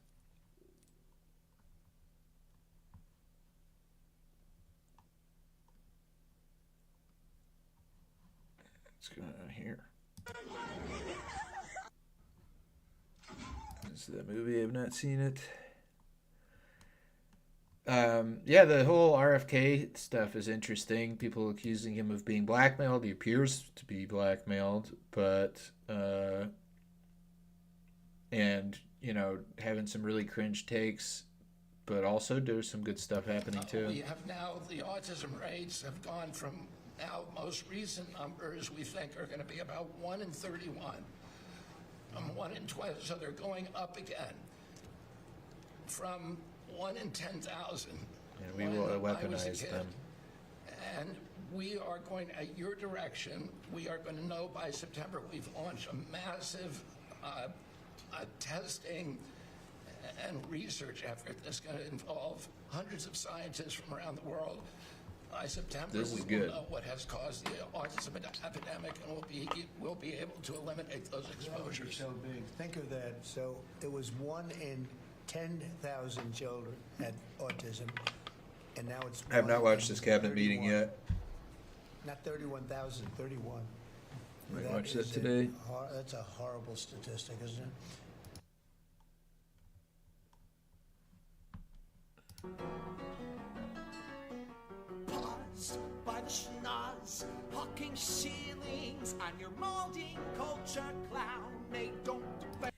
Speaker 1: What's going on here? This is that movie. I've not seen it. Yeah, the whole RFK stuff is interesting. People accusing him of being blackmailed. He appears to be blackmailed, but and you know, having some really cringe takes, but also there's some good stuff happening too.
Speaker 2: We have now, the autism rates have gone from now, most recent numbers we think are going to be about 1 in 31, 1 in 12, so they're going up again from 1 in 10,000.
Speaker 1: And we will weaponize them.
Speaker 2: And we are going, at your direction, we are going to know by September. We've launched a massive testing and research effort that's going to involve hundreds of scientists from around the world. By September,
Speaker 1: This is
Speaker 2: we will
Speaker 1: good.
Speaker 2: know what has caused the autism epidemic, and we'll be able to eliminate those exposures.
Speaker 12: So big. Think of that. So it was 1 in 10,000 children had autism, and now it's.
Speaker 1: I have not
Speaker 12: 1
Speaker 1: watched
Speaker 12: in
Speaker 1: this cabinet
Speaker 12: 31.
Speaker 1: meeting yet.
Speaker 12: Not 31,000, 31.
Speaker 1: Might watch that
Speaker 12: is
Speaker 1: today.
Speaker 12: That's a horrible statistic, isn't it?
Speaker 3: Paused by the schnoz, hawking ceilings on your molding culture clown. They don't debate.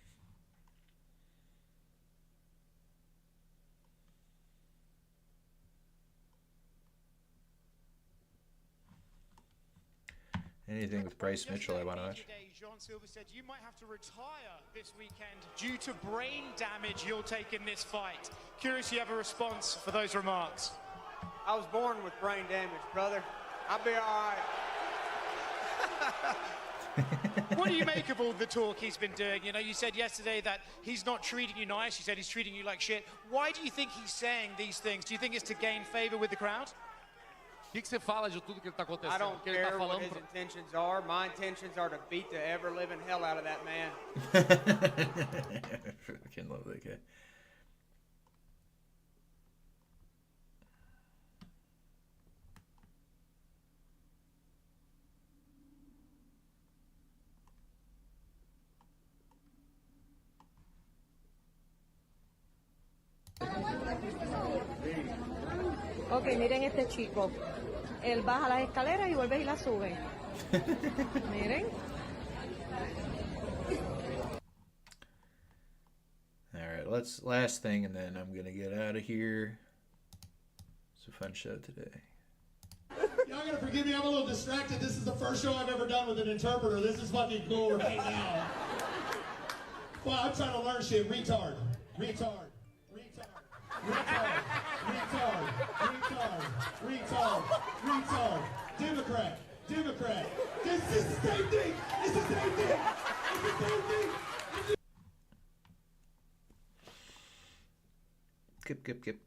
Speaker 1: Anything with Bryce Mitchell I want to watch.
Speaker 4: Jean Silva said you might have to retire this weekend due to brain damage you'll take in this fight. Curious if you have a response for those remarks.
Speaker 24: I was born with brain damage, brother. I'll be all right.
Speaker 4: What do you make of all the talk he's been doing? You know, you said yesterday that he's not treating you nice. You said he's treating you like shit. Why do you think he's saying these things? Do you think it's to gain favor with the crowd?
Speaker 25: O que você fala de tudo que está acontecendo?
Speaker 24: I don't
Speaker 25: Que ele tá
Speaker 24: care what
Speaker 25: falando
Speaker 24: his
Speaker 25: pra-
Speaker 24: intentions are. My intentions are to beat the ever-living hell out of that man.
Speaker 1: Fucking love that guy.
Speaker 26: Ok, miren este chico. Él baja las escaleras y vuelve y las sube. Miren.
Speaker 1: All right, last thing, and then I'm gonna get out of here. It's a fun show today.
Speaker 27: Y'all gotta forgive me, I'm a little distracted. This is the first show I've ever done with an interpreter. This is fucking cool right now. Well, I'm trying to learn shit. Retard. Retard. Retard. Retard. Retard. Retard. Retard. Democrat. Democrat. This is the same thing. It's the same thing. It's the same thing.
Speaker 1: Kip.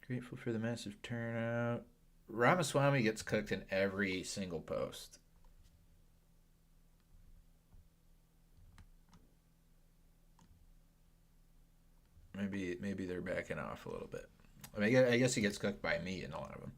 Speaker 1: Grateful for the massive turnout. Ramaswamy gets cooked in every single post. Maybe they're backing off a little bit. I mean, I guess he gets cooked by me in a lot of them.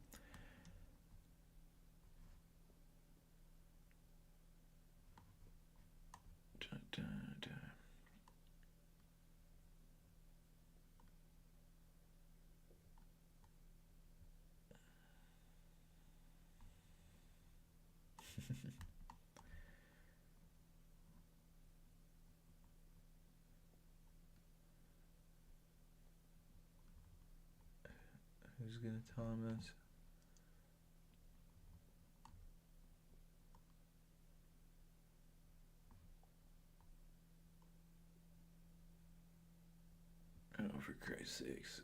Speaker 1: Who's gonna tell him this? Oh, for Christ's sakes.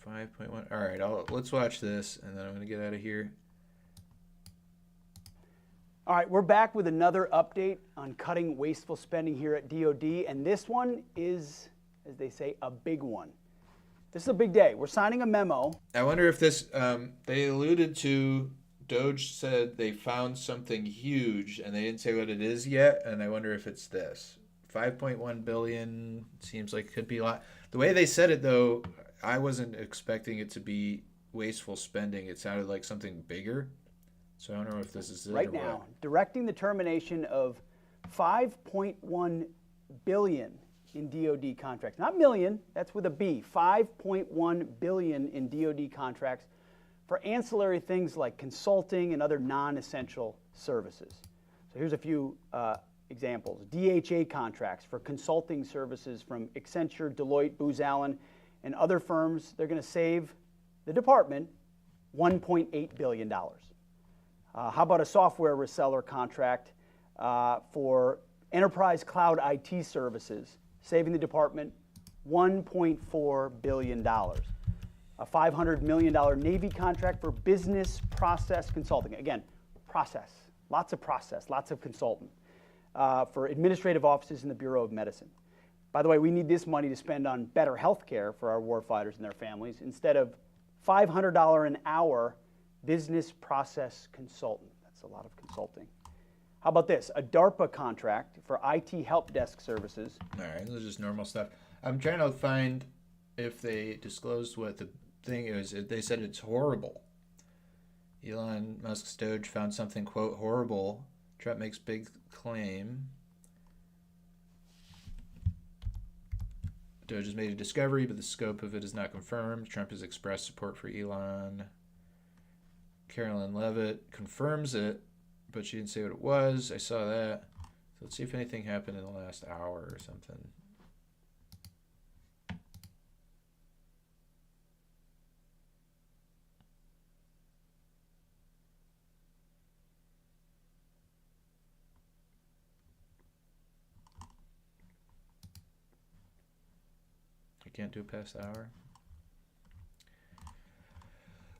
Speaker 1: 5.1. All right, let's watch this, and then I'm gonna get out of here.
Speaker 5: All right, we're back with another update on cutting wasteful spending here at DoD, and this one is, as they say, a big one. This is a big day. We're signing a memo.
Speaker 1: I wonder if this, they alluded to, Doge said they found something huge, and they didn't say what it is yet, and I wonder if it's this. 5.1 billion seems like it could be a lot. The way they said it, though, I wasn't expecting it to be wasteful spending. It sounded like something bigger. So I don't know if this is it
Speaker 5: Right
Speaker 1: or
Speaker 5: now,
Speaker 1: what.
Speaker 5: directing the termination of $5.1 billion in DoD contracts. Not million, that's with a B. $5.1 billion in DoD contracts for ancillary things like consulting and other non-essential services. So here's a few examples. DHA contracts for consulting services from Accenture, Deloitte, Booz Allen, and other firms. They're going to save the department $1.8 billion. How about a software reseller contract for enterprise cloud IT services, saving the department $1.4 billion. A $500 million Navy contract for business process consulting. Again, process, lots of consultant for administrative offices in the Bureau of Medicine. By the way, we need this money to spend on better health care for our warfighters and their families instead of $500 an hour business process consultant. That's a lot of consulting. How about this? A DARPA contract for IT help desk services.
Speaker 1: All right, this is just normal stuff. I'm trying to find if they disclosed what the thing is. They said it's horrible. Elon Musk's Doge found something, quote, horrible. Trump makes big claim. Doge has made a discovery, but the scope of it is not confirmed. Trump has expressed support for Elon. Carolyn Levitt confirms it, but she didn't say what it was. I saw that. So let's see if anything happened in the last hour or something. I can't do it past the hour.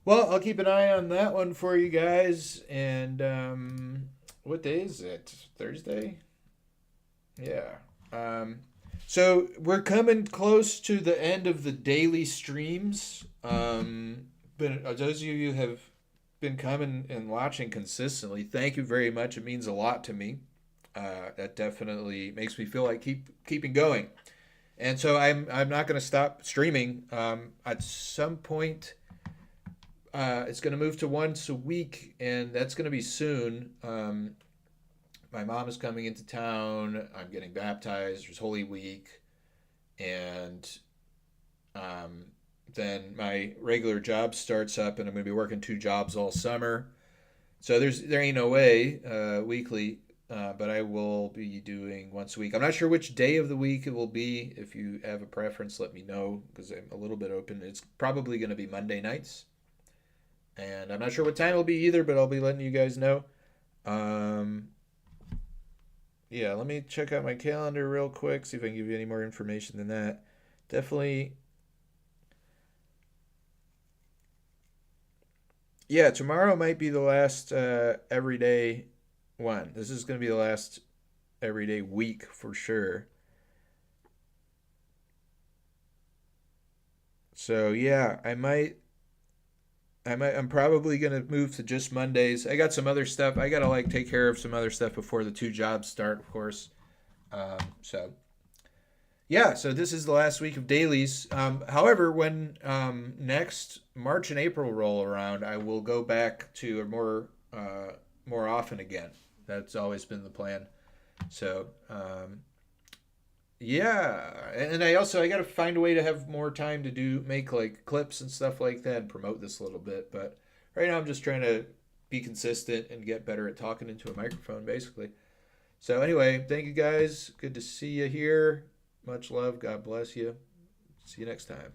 Speaker 1: Well, I'll keep an eye on that one for you guys. And what day is it? Thursday? Yeah. So we're coming close to the end of the daily streams. But those of you who have been coming and watching consistently, thank you very much. It means a lot to me. That definitely makes me feel like keeping going. And so I'm not going to stop streaming. At some point, it's going to move to once a week, and that's going to be soon. My mom is coming into town. I'm getting baptized. There's Holy Week. And then my regular job starts up, and I'm going to be working 2 jobs all summer. So there ain't no way weekly, but I will be doing once a week. I'm not sure which day of the week it will be. If you have a preference, let me know, because I'm a little bit open. It's probably going to be Monday nights. And I'm not sure what time it'll be either, but I'll be letting you guys know. Yeah, let me check out my calendar real quick, see if I can give you any more information than that. Definitely. Yeah, tomorrow might be the last everyday one. This is going to be the last everyday week for sure. So yeah, I'm probably going to move to just Mondays. I got some other stuff. I got to take care of some other stuff before the 2 jobs start, of course. So this is the last week of dailies. However, when next March and April roll around, I will go back to more often again. That's always been the plan. So, and I got to find a way to have more time to make clips and stuff like that and promote this a little bit. But right now I'm just trying to be consistent and get better at talking into a microphone, basically. So anyway, thank you guys. Good to see you here. Much love. God bless you. See you next time.